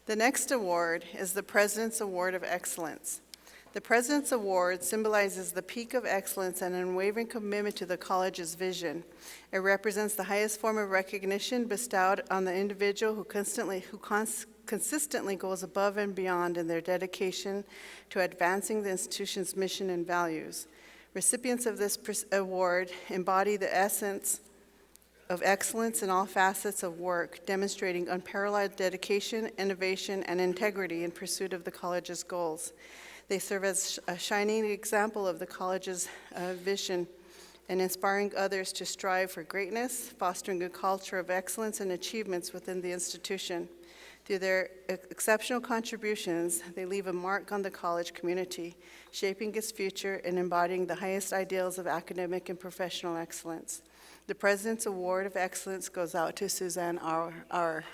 The next award is the President's Award of Excellence. The President's Award symbolizes the peak of excellence and an unwavering commitment to the college's vision. It represents the highest form of recognition bestowed on the individual who consistently goes above and beyond in their dedication to advancing the institution's mission and values. Recipients of this award embody the essence of excellence in all facets of work, demonstrating unparalleled dedication, innovation, and integrity in pursuit of the college's goals. They serve as a shining example of the college's vision and inspiring others to strive for greatness, fostering a culture of excellence and achievements within the institution. Through their exceptional contributions, they leave a mark on the college community, shaping its future and embodying the highest ideals of academic and professional excellence. The President's Award of Excellence goes out to Suzanne Auer.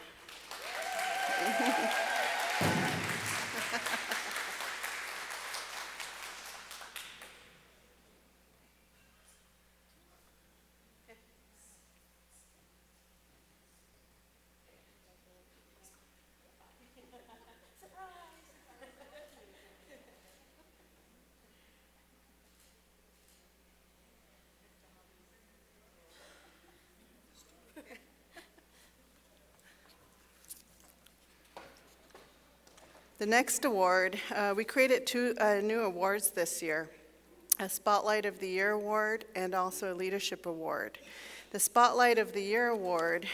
The next award, we created two new awards this year, a Spotlight of the Year Award and also a Leadership Award. The Spotlight of the Year Award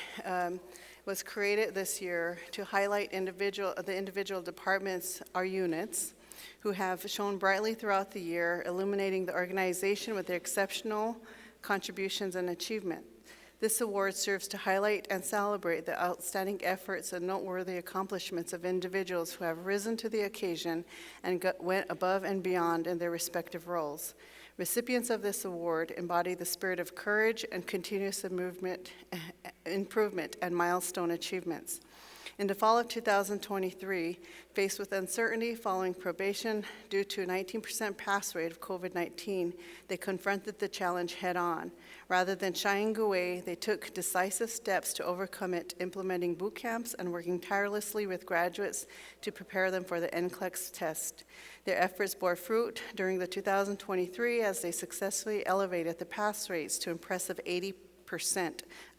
was created this year to highlight the individual departments, our units, who have shone brightly throughout the year, illuminating the organization with their exceptional contributions and achievement. This award serves to highlight and celebrate the outstanding efforts and noteworthy accomplishments of individuals who have risen to the occasion and went above and beyond in their respective roles. Recipients of this award embody the spirit of courage and continuous improvement and milestone achievements. In the fall of 2023, faced with uncertainty following probation due to a 19% pass rate of COVID-19, they confronted the challenge head-on. Rather than shying away, they took decisive steps to overcome it, implementing boot camps and working tirelessly with graduates to prepare them for the NCLEX test. Their efforts bore fruit during the 2023 as they successfully elevated the pass rates to impressive 80%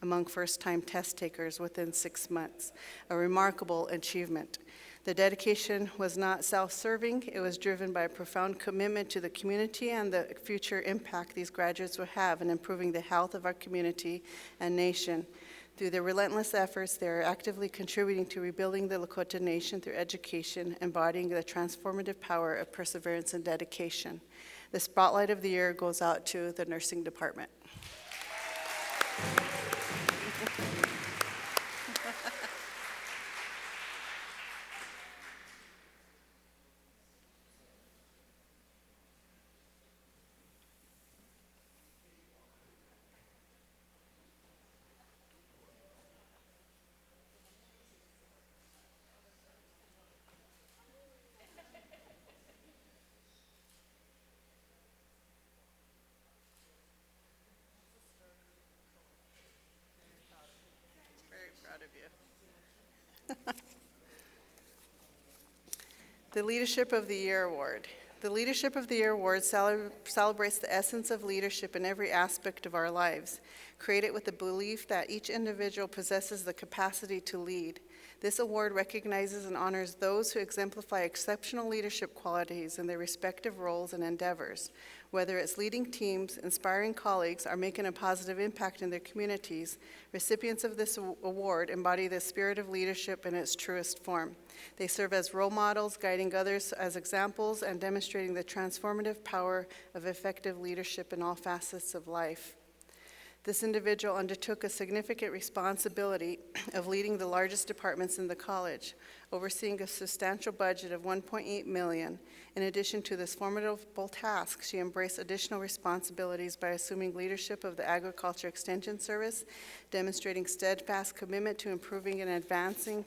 among first-time test takers within 6 months, a remarkable achievement. The dedication was not self-serving. It was driven by a profound commitment to the community and the future impact these graduates will have in improving the health of our community and nation. Through their relentless efforts, they are actively contributing to rebuilding the Lakota Nation through education, embodying the transformative power of perseverance and dedication. The Spotlight of the Year goes out to the nursing department. The Leadership of the Year Award. The Leadership of the Year Award celebrates the essence of leadership in every aspect of our lives, created with the belief that each individual possesses the capacity to lead. This award recognizes and honors those who exemplify exceptional leadership qualities in their respective roles and endeavors. Whether it's leading teams, inspiring colleagues, or making a positive impact in their communities, recipients of this award embody the spirit of leadership in its truest form. They serve as role models, guiding others as examples and demonstrating the transformative power of effective leadership in all facets of life. This individual undertook a significant responsibility of leading the largest departments in the college, overseeing a substantial budget of $1.8 million. In addition to this formidable task, she embraced additional responsibilities by assuming leadership of the Agriculture Extension Service, demonstrating steadfast commitment to improving and advancing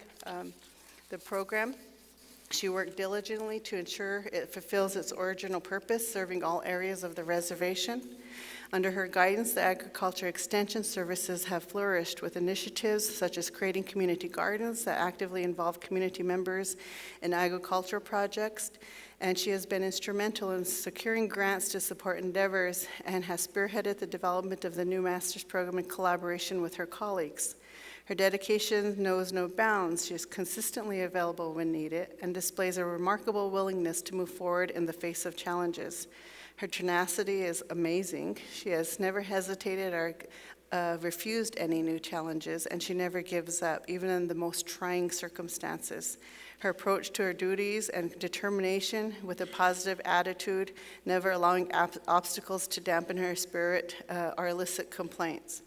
the program. She worked diligently to ensure it fulfills its original purpose, serving all areas of the reservation. Under her guidance, the agriculture extension services have flourished with initiatives such as creating community gardens that actively involve community members in agricultural projects, and she has been instrumental in securing grants to support endeavors and has spearheaded the development of the new master's program in collaboration with her colleagues. Her dedication knows no bounds. She is consistently available when needed and displays a remarkable willingness to move forward in the face of challenges. Her tenacity is amazing. She has never hesitated or refused any new challenges, and she never gives up, even in the most trying circumstances. Her approach to her duties and determination with a positive attitude, never allowing obstacles to dampen her spirit or elicit complaints.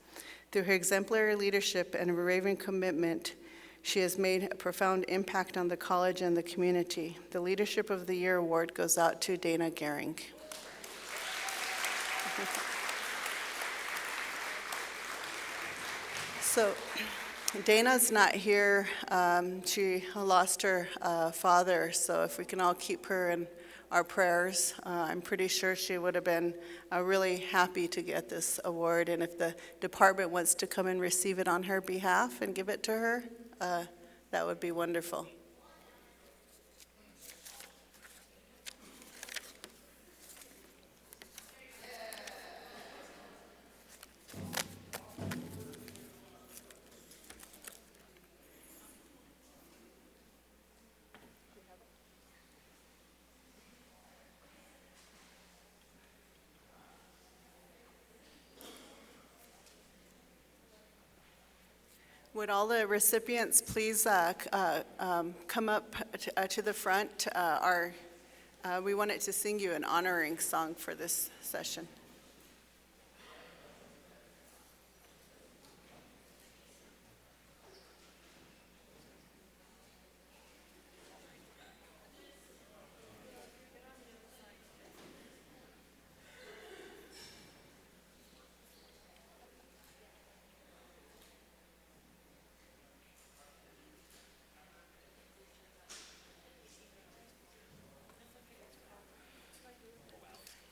Through her exemplary leadership and unwavering commitment, she has made a profound impact on the college and the community. The Leadership of the Year award goes out to Dana Gehring. So Dana's not here. She lost her father, so if we can all keep her in our prayers, I'm pretty sure she would have been really happy to get this award, and if the department wants to come and receive it on her behalf and give it to her, that would be wonderful. Would all the recipients please come up to the front? We wanted to sing you an honoring song for this session.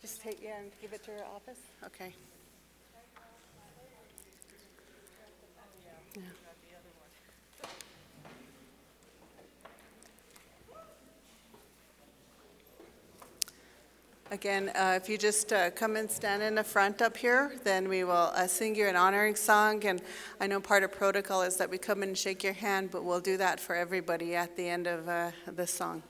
Just take, yeah, and give it to her office? Okay. Yeah. Again, if you just come and stand in the front up here, then we will sing you an honoring song. And I know part of protocol is that we come and shake your hand, but we'll do that for everybody at the end of the song.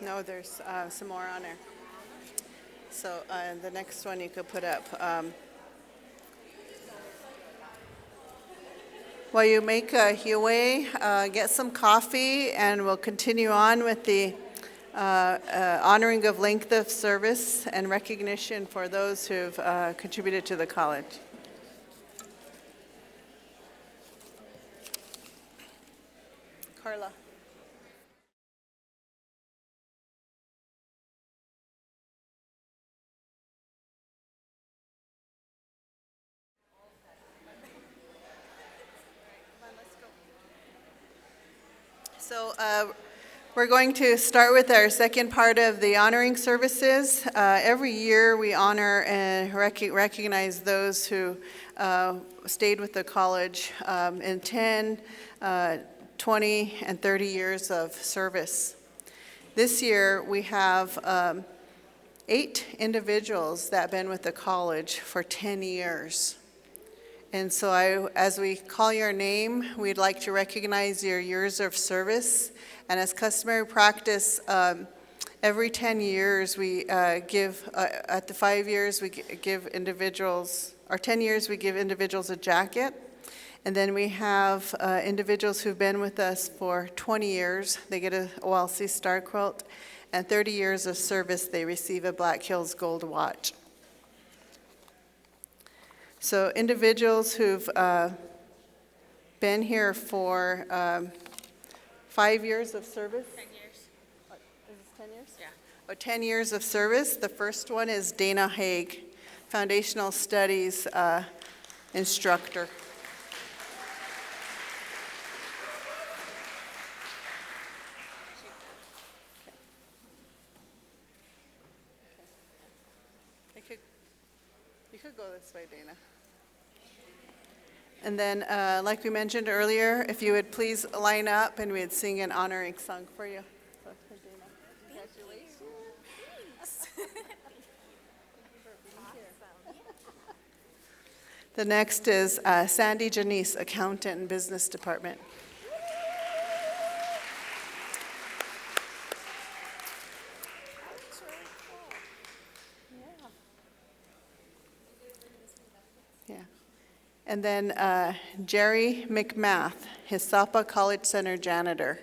No, there's some more on there. So the next one you could put up. While you make your way, get some coffee, and we'll continue on with the honoring of length of service and recognition for those who've contributed to the college. Carla. So we're going to start with our second part of the honoring services. Every year we honor and recognize those who stayed with the college in 10, 20, and 30 years of service. This year we have 8 individuals that have been with the college for 10 years. And so as we call your name, we'd like to recognize your years of service. And as customary practice, every 10 years we give, at the 5 years we give individuals, or 10 years we give individuals a jacket. And then we have individuals who've been with us for 20 years, they get a OLC Star Quilt. And 30 years of service, they receive a Black Hills Gold Watch. So individuals who've been here for 5 years of service. 10 years. Is this 10 years? Yeah. 10 years of service. The first one is Dana Haig, Foundational Studies instructor. You could go this way, Dana. And then, like we mentioned earlier, if you would please line up and we'd sing an honoring song for you. So, Dana, congratulations. The next is Sandy Janice, Accountant in Business Department. Yeah. And then Jerry McMath, Hisapa College Center janitor.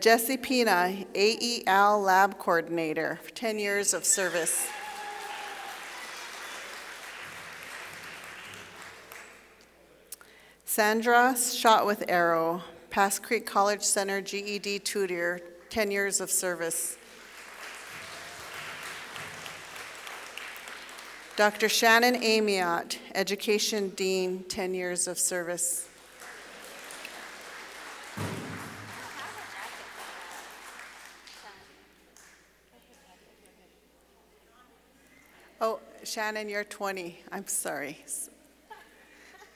Jesse Pina, AEL lab coordinator, for 10 years of service. Sandra Shot with Arrow, Pass Creek College Center GED tutor, 10 years of service. Dr. Shannon Amiot, Education Dean, 10 years of service. Oh, Shannon, you're 20. I'm sorry.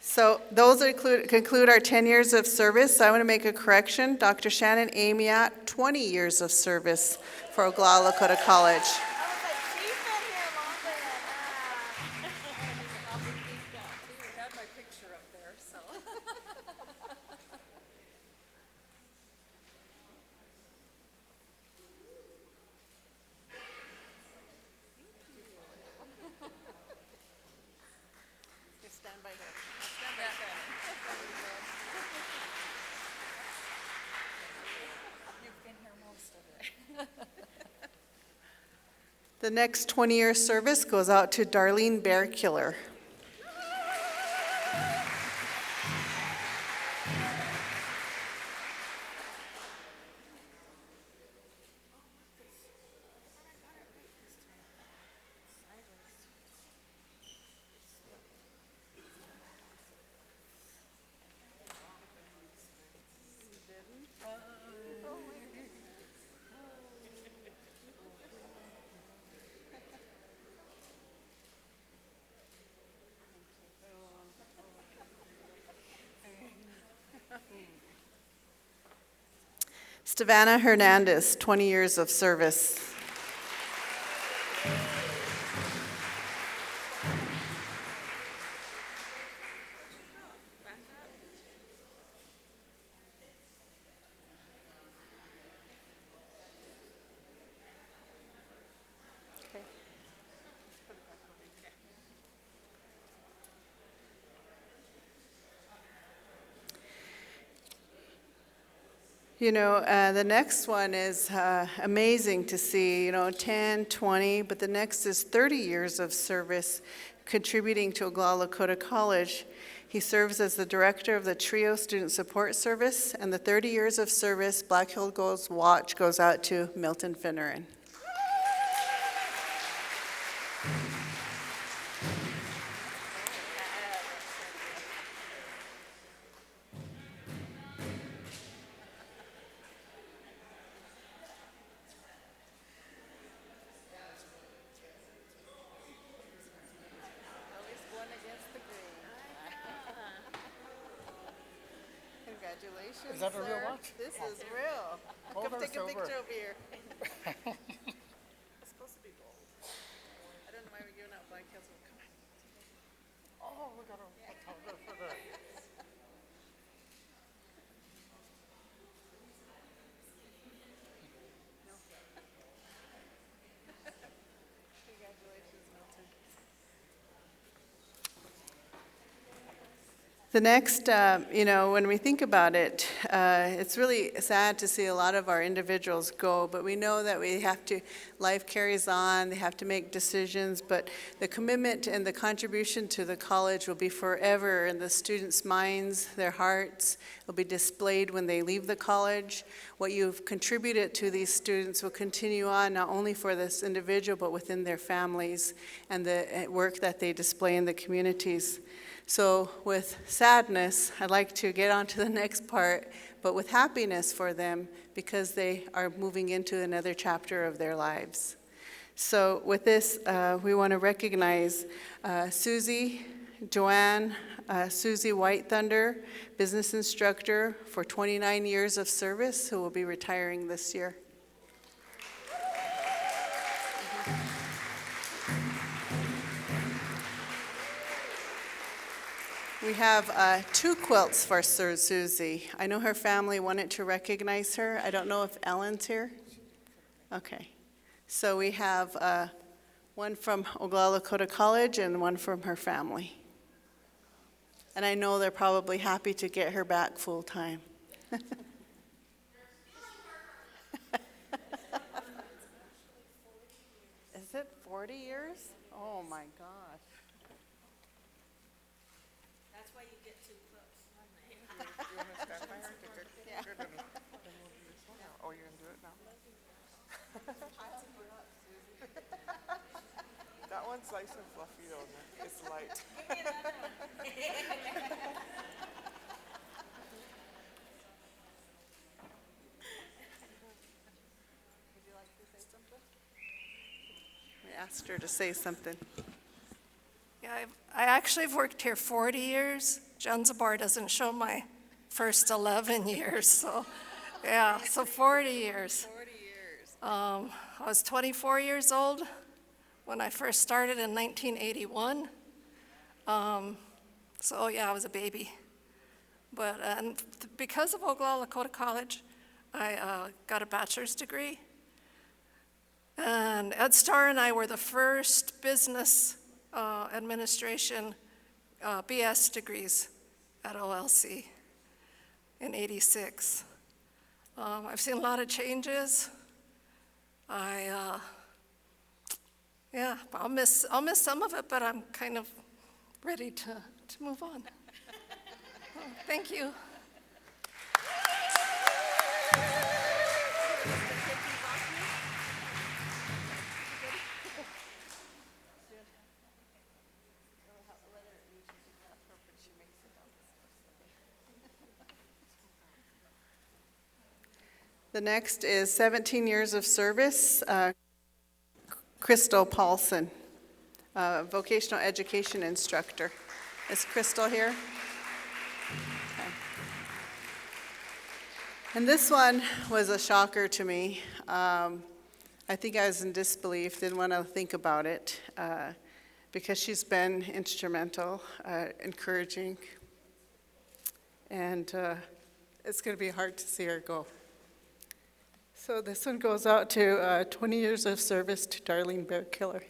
So those conclude our 10 years of service. So I want to make a correction. Dr. Shannon Amiot, 20 years of service for Oglala Lakota College. I was like, she's been here longer than that. We had my picture up there, so. Stand by here. You've been here most of it. The next 20-year service goes out to Darlene Bearkiller. Stevana Hernandez, 20 years of service. You know, the next one is amazing to see, 10, 20, but the next is 30 years of service contributing to Oglala Lakota College. He serves as the director of the TRIO Student Support Service, and the 30 years of service Black Hill Goals Watch goes out to Milton Finneran. Congratulations, Is that a real sir. watch? This is real. Hold Come us take a over. picture over here. It's supposed to be gold. I don't know why we're giving out Black Hills. Come on. Oh, we got a photographer for that. Congratulations, Milton. The next, when we think about it, it's really sad to see a lot of our individuals go, but we know that life carries on, they have to make decisions, but the commitment and the contribution to the college will be forever in the students' minds, their hearts. It'll be displayed when they leave the college. What you've contributed to these students will continue on, not only for this individual, but within their families and the work that they display in the communities. So with sadness, I'd like to get on to the next part, but with happiness for them because they are moving into another chapter of their lives. So with this, we want to recognize Susie, Joanne, Susie White Thunder, business instructor for 29 years of service, who will be retiring this year. We have 2 quilts for Sir Susie. I know her family wanted to recognize her. I don't know if Ellen's here. Okay. So we have one from Oglala Lakota College and one from her family. And I know they're probably happy to get her back full time. Is it 40 years? Oh my gosh. That's why you get too close. You want to stand by her? Yeah. Good, then we'll do this one now. Oh, you're going to do it now? That one's nice and fluffy though, and it's light. We asked her to say something. Yeah, I actually have worked here 40 years. Zanzibar doesn't show my first 11 years, so yeah, so 40 years. 40 years. I was 24 years old when I first started in 1981. So yeah, I was a baby. But because of Oglala Lakota College, I got a bachelor's degree. And Ed Starr and I were the first business administration BS degrees at OLC in '86. I've seen a lot of changes. I'll miss some of it, but I'm kind of ready to move on. Thank you. The next is 17 years of service, Crystal Paulson, vocational education instructor. Is Crystal here? Okay. And this one was a shocker to me. I think I was in disbelief, didn't want to think about it, because she's been instrumental, encouraging, and it's going to be hard to see her go. So this one goes out to 20 years of service to Darlene Bear Killer.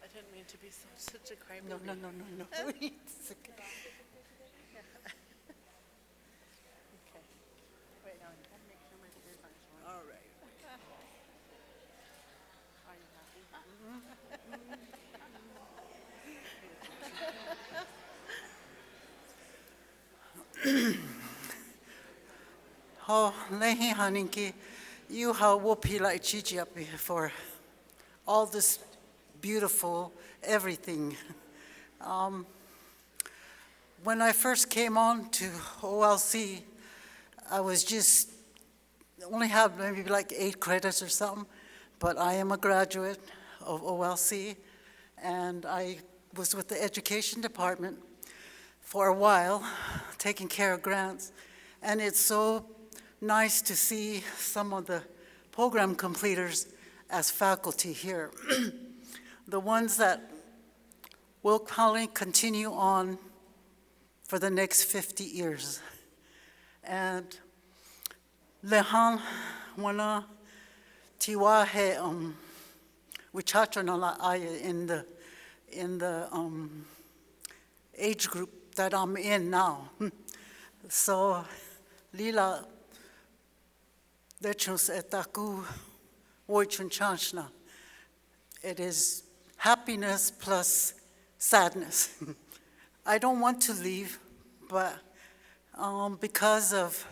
I didn't mean to be such a crybaby. No. It's okay. Okay. Wait, now I gotta make sure my ears aren't showing. All right. Are you happy? Oh, lehi haninki, you ha wopila ichichi up for all this beautiful everything. When I first came on to OLC, I was just only had maybe like 8 credits or something, but I am a graduate of OLC, and I was with the education department for a while, taking care of grants, and it's so nice to see some of the program completers as faculty here. The ones that will probably continue on for the next 50 years. And lehan wana tiwahe wichacho na la aya in the age group that I'm in now. So lila lechus etaku woichun chanchna. It is happiness plus sadness. I don't want to leave, but because of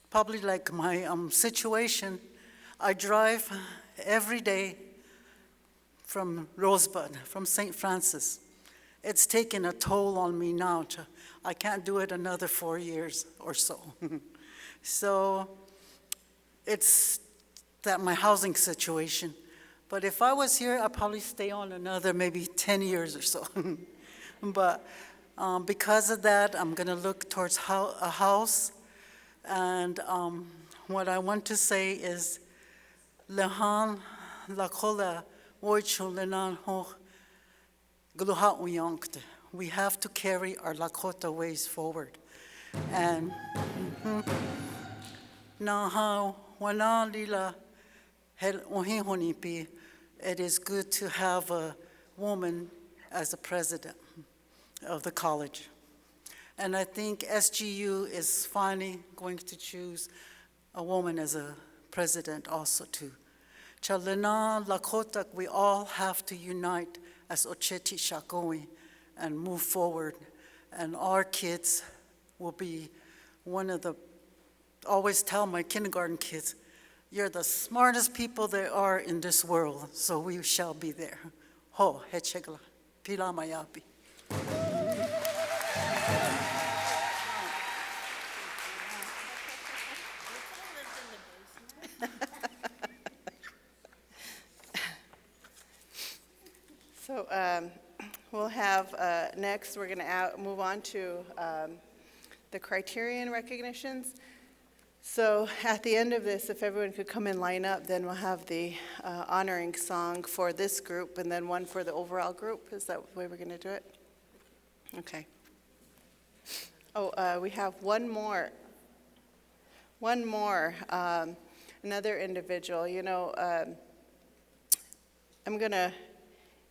probably like my situation, I drive every day from Rosebud, from St. Francis. It's taken a toll on me now. I can't do it another 4 years or so. So it's that my housing situation. But if I was here, I'd probably stay on another maybe 10 years or so. But because of that, I'm going to look towards a house. And what I want to say is, Lehan Lakota Woichu Lenan Ho Gluha Uyankte. We have to carry our Lakota ways forward. And Naha Wana Lila Hel Ohihonipi, it is good to have a woman as a president of the college. And I think SGU is finally going to choose a woman as a president also too. Chalena Lakota, we all have to unite as Ocheti Shakowi and move forward. And our kids will be one of the, always tell my kindergarten kids, you're the smartest people there are in this world, so we shall be there. Ho, hechegla, pila mayapi. So we'll have, next we're going to move on to the criterion recognitions. So at the end of this, if everyone could come and line up, then we'll have the honoring song for this group and then one for the overall group. Is that the way we're going to do it? Okay. Oh, we have one more. Another individual. You know, I'm going to,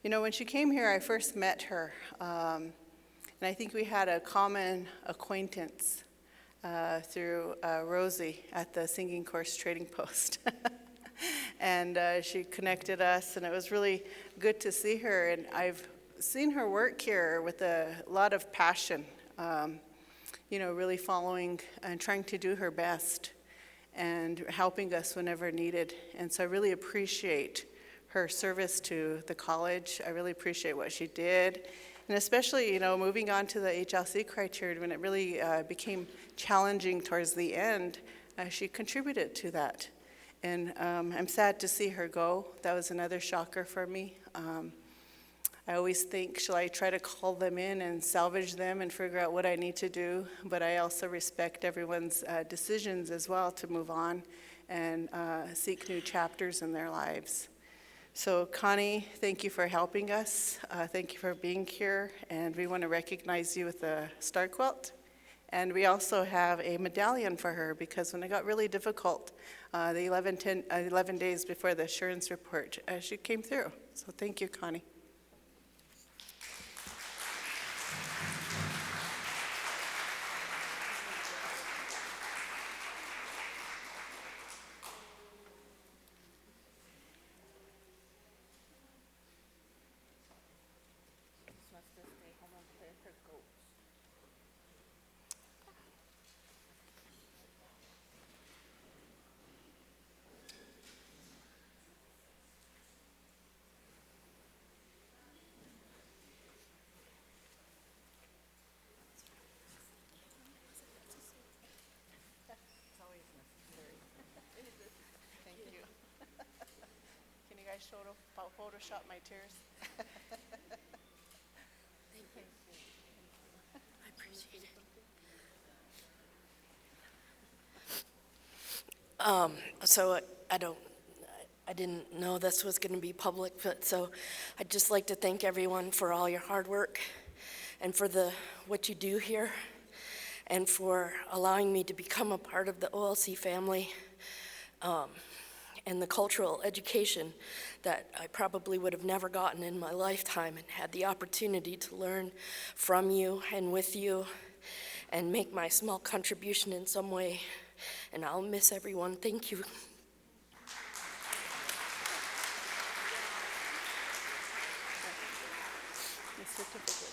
you know, when she came here, I first met her. And I think we had a common acquaintance through Rosie at the Singing Course Trading Post. And and she connected us, and it was really good to see her. And I've seen her work here with a lot of passion, really following and trying to do her best and helping us whenever needed. And so I really appreciate her service to the college. I really appreciate what she did. And especially, moving on to the HLC criteria, when it really became challenging towards the end, she contributed to that. And I'm sad to see her go. That was another shocker for me. I always think, shall I try to call them in and salvage them and figure out what I need to do? But I also respect everyone's decisions as well to move on and seek new chapters in their lives. So Connie, thank you for helping us. Thank you for being here. And we want to recognize you with a star quilt. And we also have a medallion for her because when it got really difficult, the 11 days before the assurance report, she came through. So thank you, Connie. Can you guys Photoshop my tears? Thank you. I appreciate it. So I didn't know this was going to be public, but so I'd just like to thank everyone for all your hard work and for what you do here and for allowing me to become a part of the OLC family and the cultural education that I probably would have never gotten in my lifetime, and had the opportunity to learn from you and with you and make my small contribution in some way. And I'll miss everyone. Thank you. The certificate.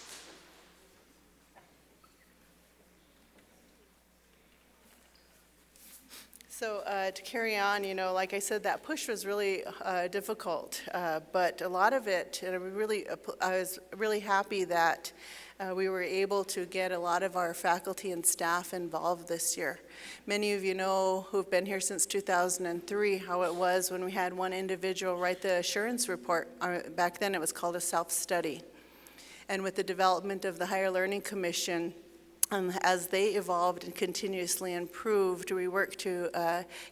So to carry on, like I said, that push was really difficult, but a lot of it, and I was really happy that we were able to get a lot of our faculty and staff involved this year. Many of you know who've been here since 2003 how it was when we had one individual write the assurance report. Back then it was called a self-study. And with the development of the Higher Learning Commission, as they evolved and continuously improved, we worked to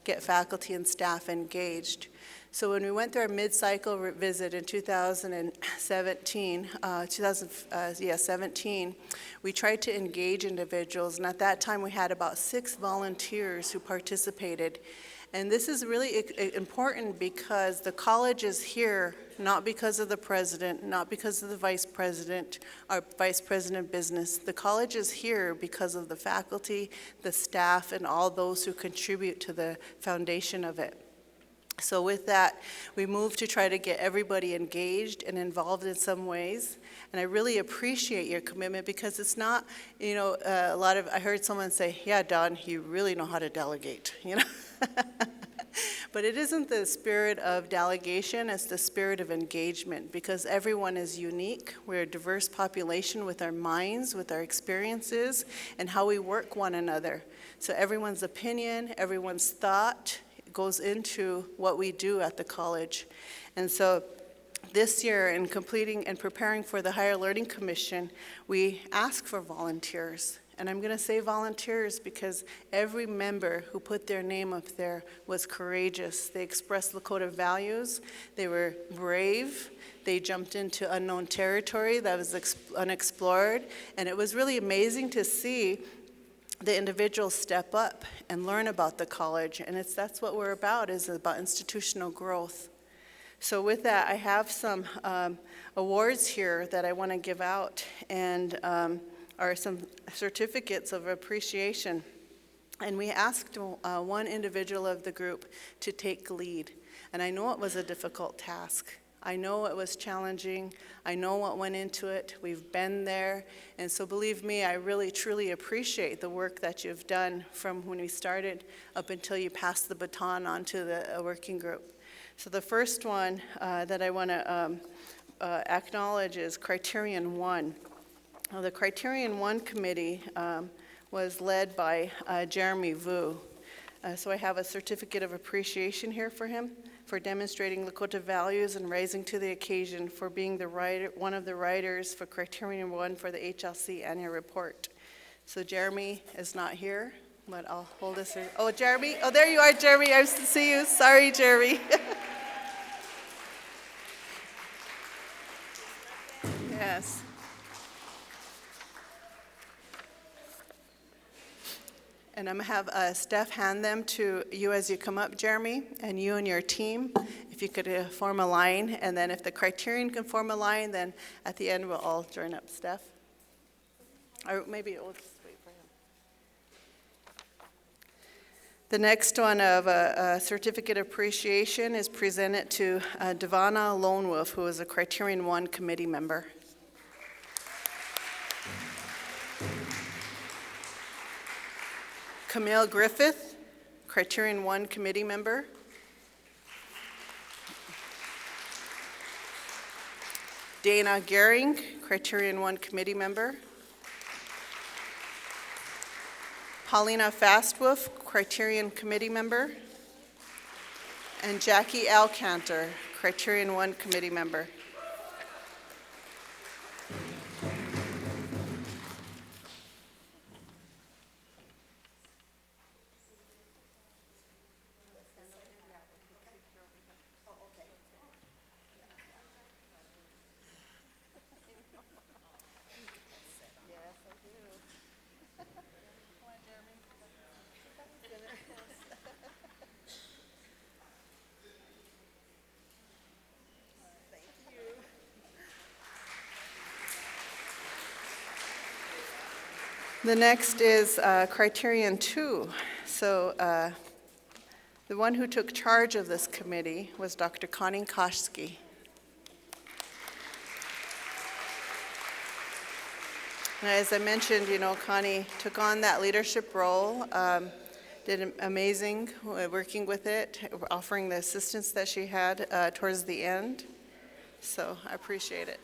get faculty and staff engaged. So when we went through our mid-cycle visit in 2017, we tried to engage individuals, and at that time we had about 6 volunteers who participated. And this is really important because the college is here not because of the president, not because of the vice president, or vice president of business. The college is here because of the faculty, the staff, and all those who contribute to the foundation of it. So with that, we moved to try to get everybody engaged and involved in some ways. And I really appreciate your commitment because it's not, I heard someone say, yeah, Don, you really know how to delegate, But it isn't the spirit of delegation, it's the spirit of engagement, because everyone is unique. We're a diverse population with our minds, with our experiences, and how we work one another. So everyone's opinion, everyone's thought goes into what we do at the college. And so this year, in completing and preparing for the Higher Learning Commission, we ask for volunteers. And I'm going to say volunteers because every member who put their name up there was courageous. They expressed Lakota values. They were brave. They jumped into unknown territory that was unexplored. And it was really amazing to see the individuals step up and learn about the college. And that's what we're about, is about institutional growth. So with that, I have some awards here that I want to give out, and are some certificates of appreciation. And we asked one individual of the group to take lead. And I know it was a difficult task. I know it was challenging. I know what went into it. We've been there. And so believe me, I really, truly appreciate the work that you've done from when we started up until you passed the baton on to the working group. So the first one that I want to acknowledge is Criterion 1. The Criterion 1 committee was led by Jeremy Vu. So I have a certificate of appreciation here for him for demonstrating Lakota values and rising to the occasion for being one of the writers for Criterion 1 for the HLC annual report. So Jeremy is not here, but I'll hold this. Oh, Jeremy. Oh, there you are, Jeremy. I see you. Sorry, Jeremy. Yes. And I'm going to have Steph hand them to you as you come up, Jeremy, and you and your team, if you could form a line. And then if the Criterion can form a line, then at the end we'll all join up. Steph? Or maybe we'll just wait for him. The next one of a certificate of appreciation is presented to Devana Lone Wolf, who is a Criterion 1 committee member. Camille Griffith, Criterion 1 committee member. Dana Gehring, Criterion 1 committee member. Paulina Fastwolf, Criterion committee member. And Jackie Alcantor, Criterion 1 committee member. The next is Criterion 2. So the one who took charge of this committee was Dr. Connie Koschke. Now, as I mentioned, Connie took on that leadership role, did amazing working with it, offering the assistance that she had towards the end. So I appreciate it.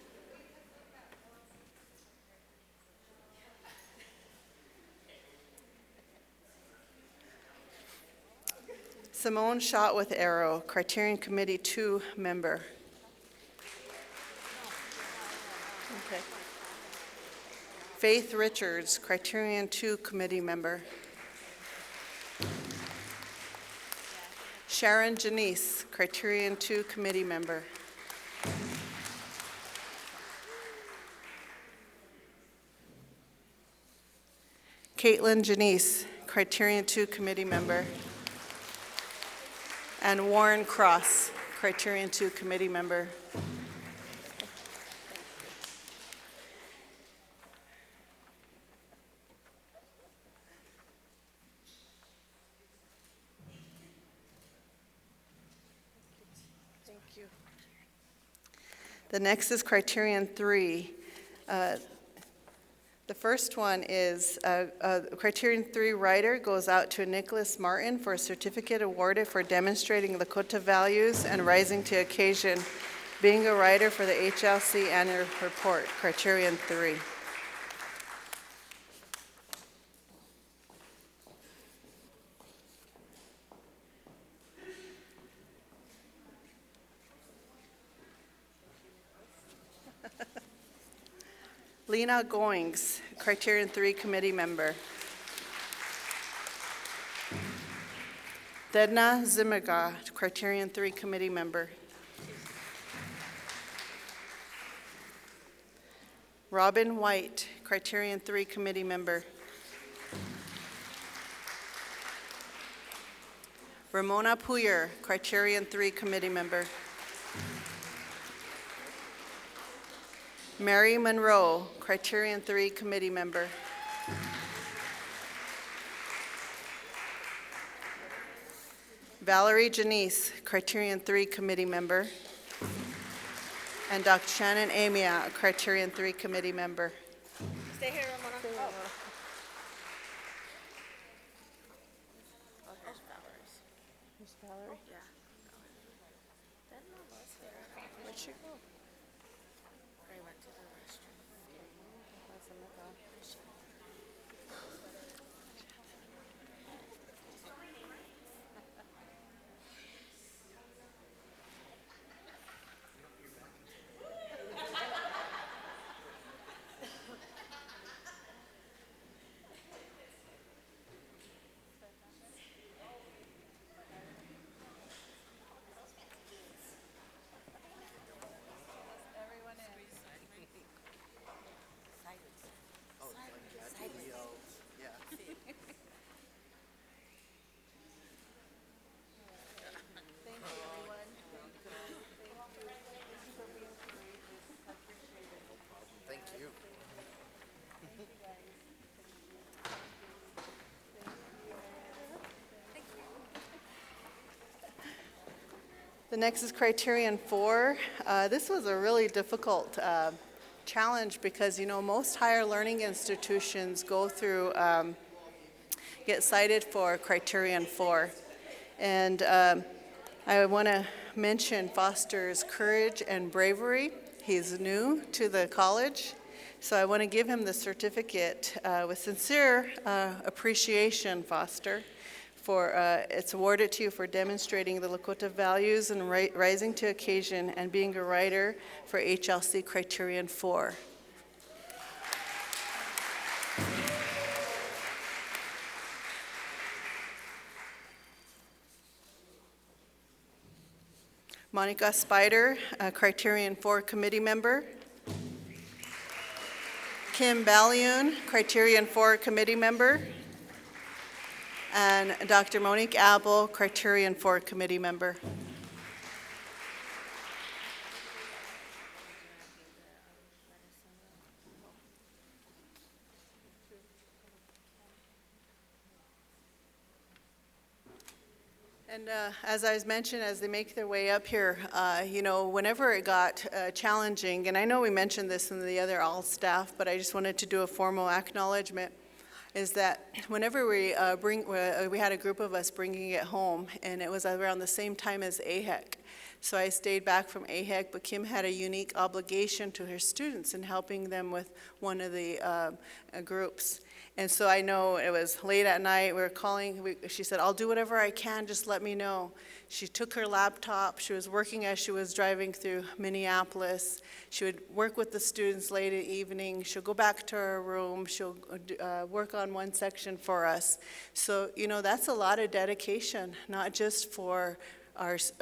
Simone Shot with Arrow, Criterion Committee 2 member. Okay. Faith Richards, Criterion 2 committee member. Sharon Janice, Criterion 2 committee member. Caitlin Janice, Criterion 2 committee member. And Warren Cross, Criterion 2 committee member. Thank you. The next is Criterion 3. The first one is Criterion 3 writer goes out to Nicholas Martin for a certificate awarded for demonstrating Lakota values and rising to occasion, being a writer for the HLC annual report, Criterion 3. Lena Goings, Criterion 3 committee member. Dedna Zimiga, Criterion 3 committee member. Robin White, Criterion 3 committee member. Ramona Puyer, Criterion 3 committee member. Mary Monroe, Criterion 3 committee member. Valerie Janice, Criterion 3 Committee Member. And Dr. Shannon Amia, a Criterion 3 Committee Member. Stay here, Ramona. Where'd she go? The next is Criterion 4. This was a really difficult challenge because, you know, most higher learning institutions go through, get cited for Criterion 4. And I want to mention Foster's courage and bravery. He's new to the college, so I want to give him the certificate with sincere appreciation, Foster. It's awarded to you for demonstrating the Lakota values and rising to occasion and being a writer for HLC Criterion 4. Monica Spider, a Criterion 4 Committee Member. Kim Ballion, Criterion 4 Committee Member. And Dr. Monique Abel, Criterion 4 Committee Member. And as I was mentioned, as they make their way up here, you know, whenever it got challenging, and I know we mentioned this in the other all staff, but I just wanted to do a formal acknowledgement, is that whenever we had a group of us bringing it home, and it was around the same time as AHEC. So I stayed back from AHEC, but Kim had a unique obligation to her students in helping them with one of the groups. And so I know it was late at night, we were calling, she said, I'll do whatever I can, just let me know. She took her laptop, she was working as she was driving through Minneapolis. She would work with the students late in the evening, she'll go back to her room, she'll work on one section for us. So, you know, that's a lot of dedication, not just for us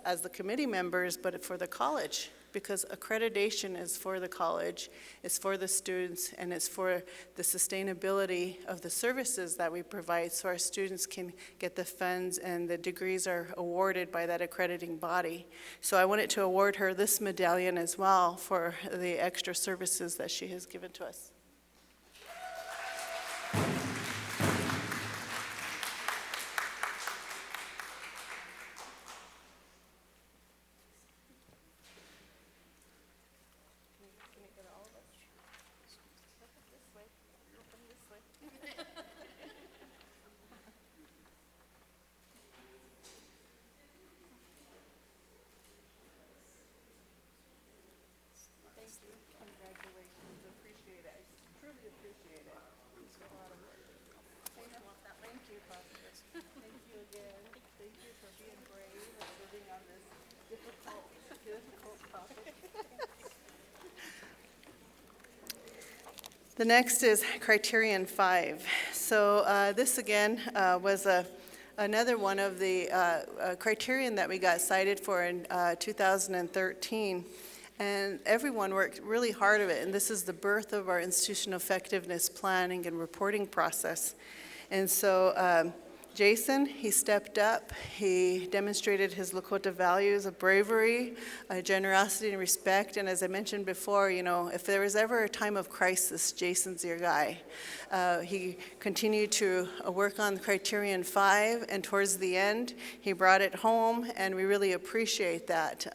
as the committee members, but for the college. Because accreditation is for the college, it's for the students, and it's for the sustainability of the services that we provide so our students can get the funds and the degrees are awarded by that accrediting body. So I wanted to award her this medallion as well for the extra services that she has given to us. The next is Criterion 5. So this again was another one of the criterion that we got cited for in 2013. And everyone worked really hard at it, and this is the birth of our institutional effectiveness planning and reporting process. And so Jason, he stepped up. He demonstrated his Lakota values of bravery, generosity, and respect. And as I mentioned before, if there was ever a time of crisis, Jason's your guy. He continued to work on Criterion 5, and towards the end, he brought it home, and we really appreciate that.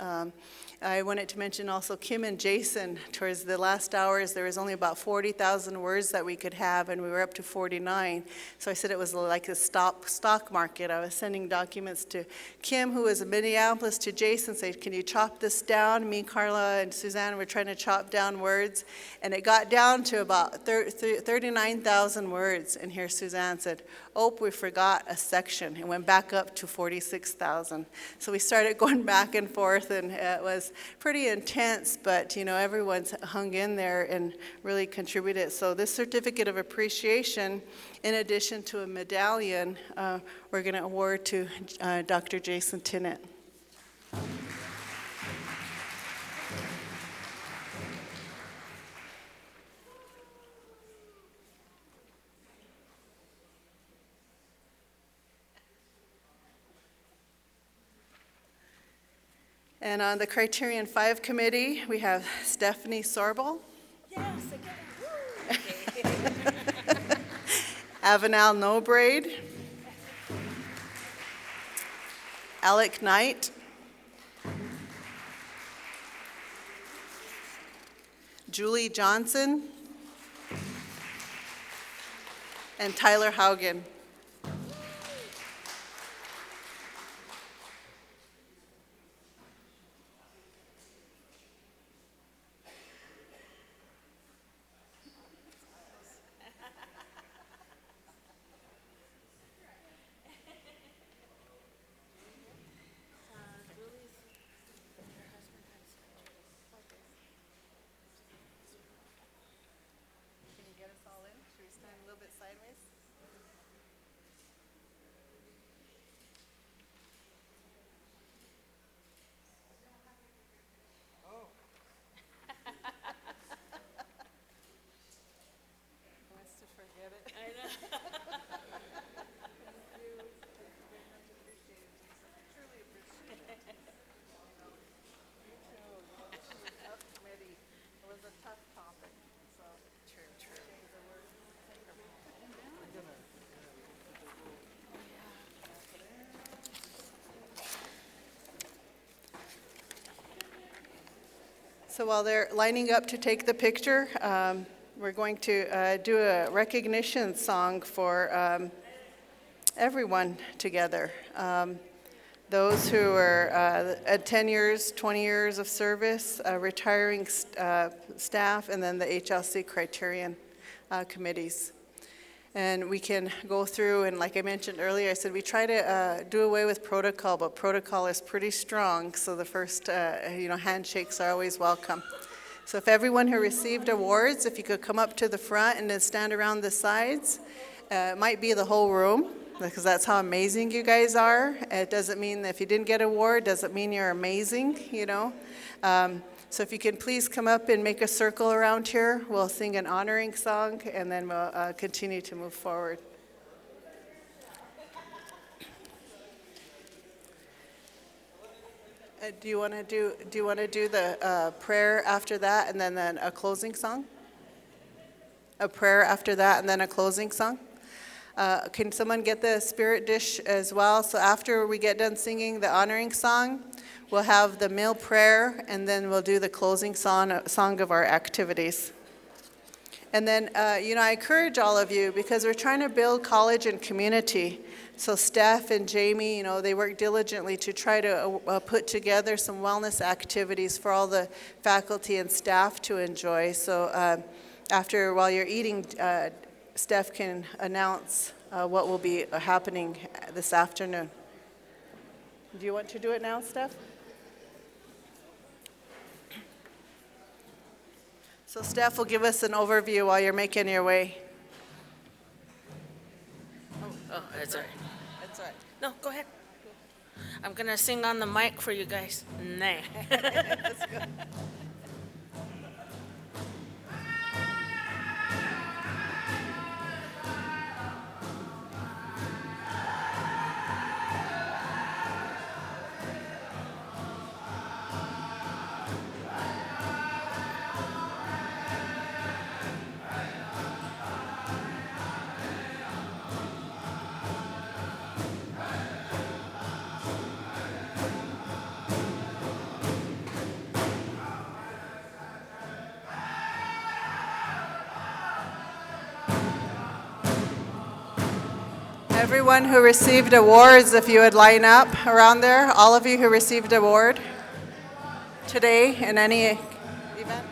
I wanted to mention also Kim and Jason. Towards the last hours, there was only about 40,000 words that we could have, and we were up to 49. So I said it was like a stock market. I was sending documents to Kim, who was in Minneapolis, to Jason, saying, can you chop this down? Me, Carla, and Suzanne were trying to chop down words, and it got down to about 39,000 words. And here Suzanne said, oh, we forgot a section. It went back up to 46,000. So we started going back and forth, and it was pretty intense, but everyone's hung in there and really contributed. So this certificate of appreciation, in addition to a medallion, we're going to award to Dr. Jason Tinnett. And on the Criterion 5 committee, we have Stephanie Sorbel. Yes, again. Avenal Nobraid. Alec Knight. Julie Johnson. And Tyler Haugen. So while they're lining up to take the picture, we're going to do a recognition song for everyone together. Those who are at 10 years, 20 years of service, retiring staff, and then the HLC Criterion committees. And we can go through, and like I mentioned earlier, I said we try to do away with protocol, but protocol is pretty strong, so the first handshakes are always welcome. So if everyone who received awards, if you could come up to the front and then stand around the sides, it might be the whole room, because that's how amazing you guys are. It doesn't mean that if you didn't get an award, doesn't mean you're amazing, So if you can please come up and make a circle around here, we'll sing an honoring song, and then we'll continue to move forward. Do you want to do the prayer after that, and then a closing song? A prayer after that, and then a closing song? Can someone get the spirit dish as well? So after we get done singing the honoring song, we'll have the meal prayer, and then we'll do the closing song of our activities. And then, I encourage all of you, because we're trying to build college and community. So Steph and Jamie, they work diligently to try to put together some wellness activities for all the faculty and staff to enjoy. So while you're eating, Steph can announce what will be happening this afternoon. Do you want to do it now, Steph? So Steph will give us an overview while you're making your way. Oh, that's all right. That's all right. No, go ahead. I'm going to sing on the mic for you guys. Nah. Let's go. Everyone who received awards, if you would line up around there, all of you who received award today in any event.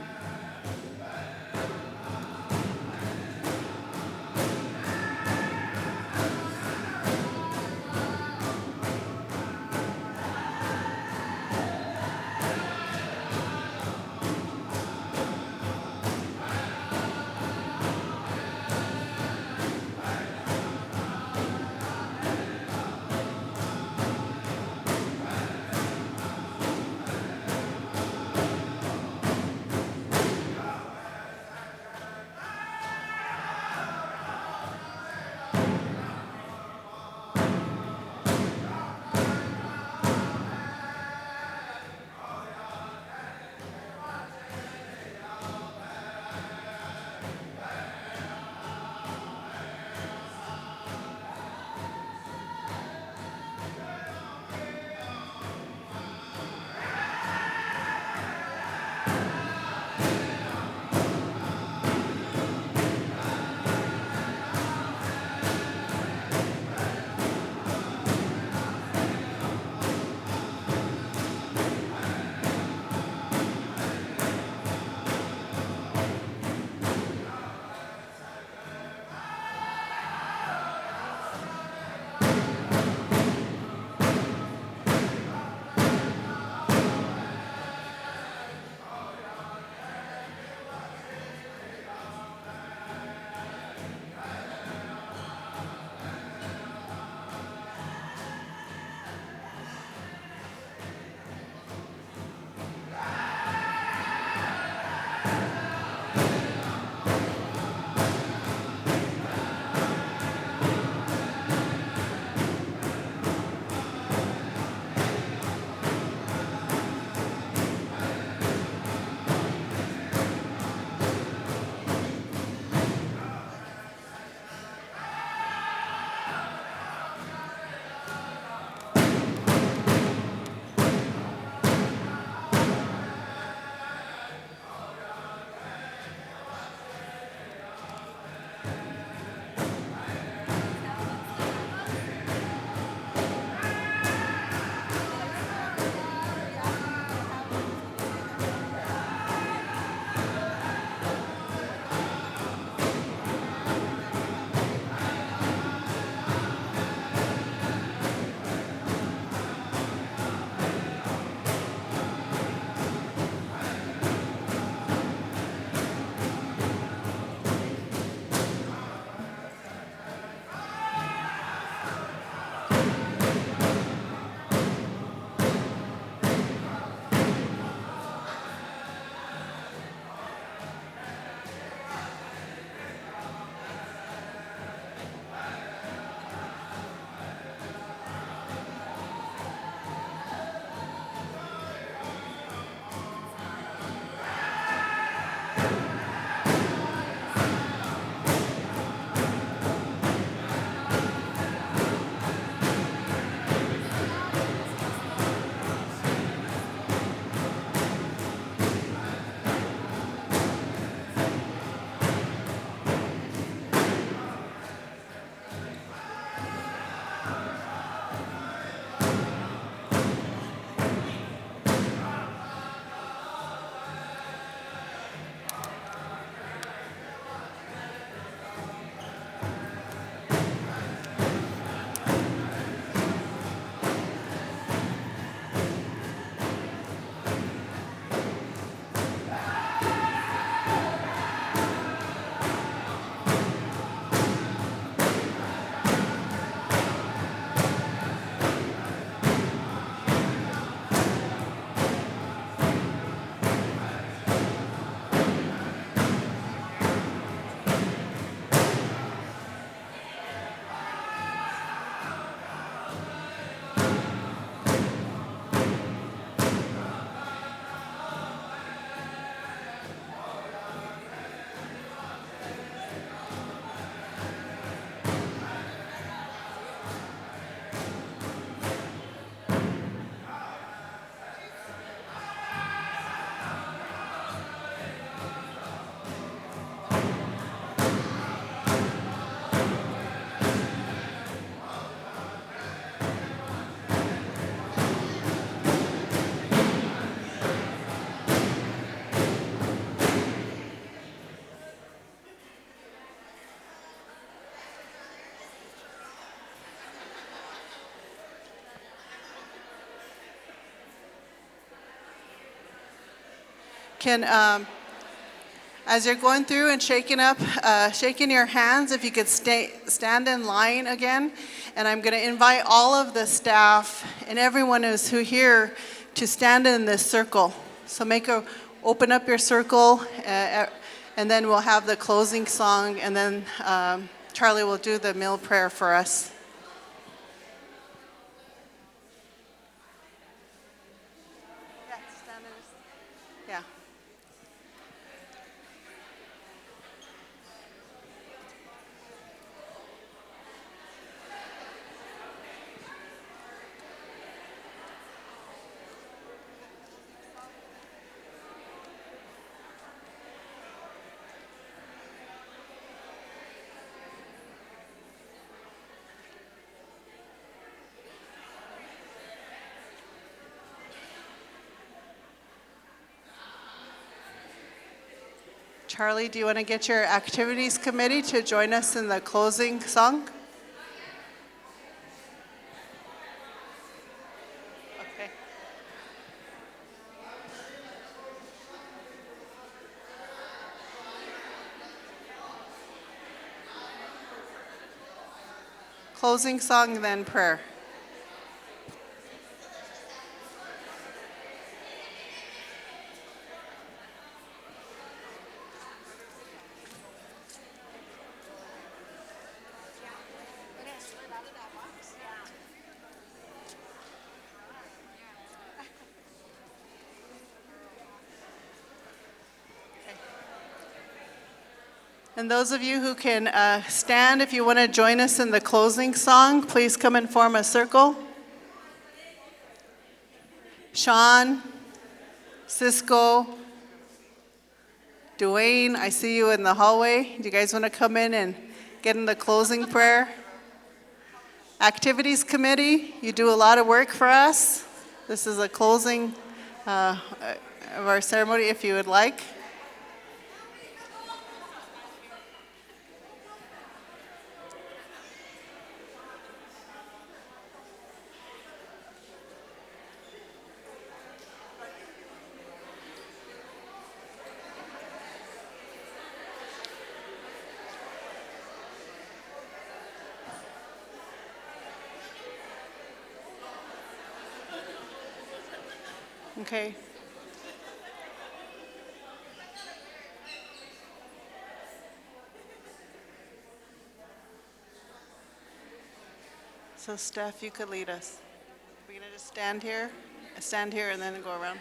Can, as you're going through and shaking your hands, if you could stand in line again. And I'm going to invite all of the staff and everyone who here to stand in this circle. So open up your circle, and then we'll have the closing song, and then Charlie will do the meal prayer for us. Yeah. Charlie, do you want to get your activities committee to join us in the closing song? Okay. Closing song, then prayer. And those of you who can stand, if you want to join us in the closing song, please come and form a circle. Sean, Cisco, Dwayne, I see you in the hallway. Do you guys want to come in and get in the closing prayer? Activities committee, you do a lot of work for us. This is a closing of our ceremony, if you would like. Okay. So Steph, you could lead us. We're gonna just stand here and then go around.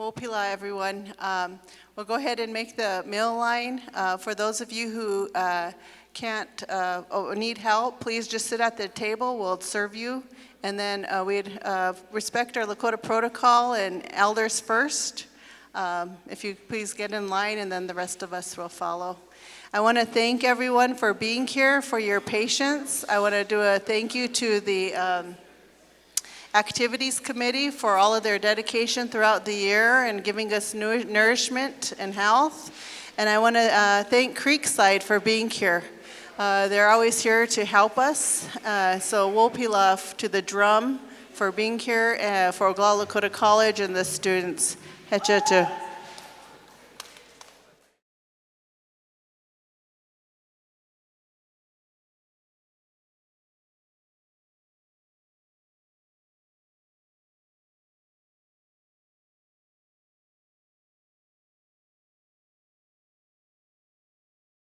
Wopila, everyone. We'll go ahead and make the meal line. For those of you who can't or need help, please just sit at the table. We'll serve you. And then we'd respect our Lakota protocol and elders first. If you please get in line, and then the rest of us will follow. I want to thank everyone for being here, for your patience. I want to do a thank you to the Activities Committee for all of their dedication throughout the year and giving us nourishment and health. And I want to thank Creekside for being here. They're always here to help us. So Wopila to the drum for being here, for Oglala Lakota College and the students. Hechetu.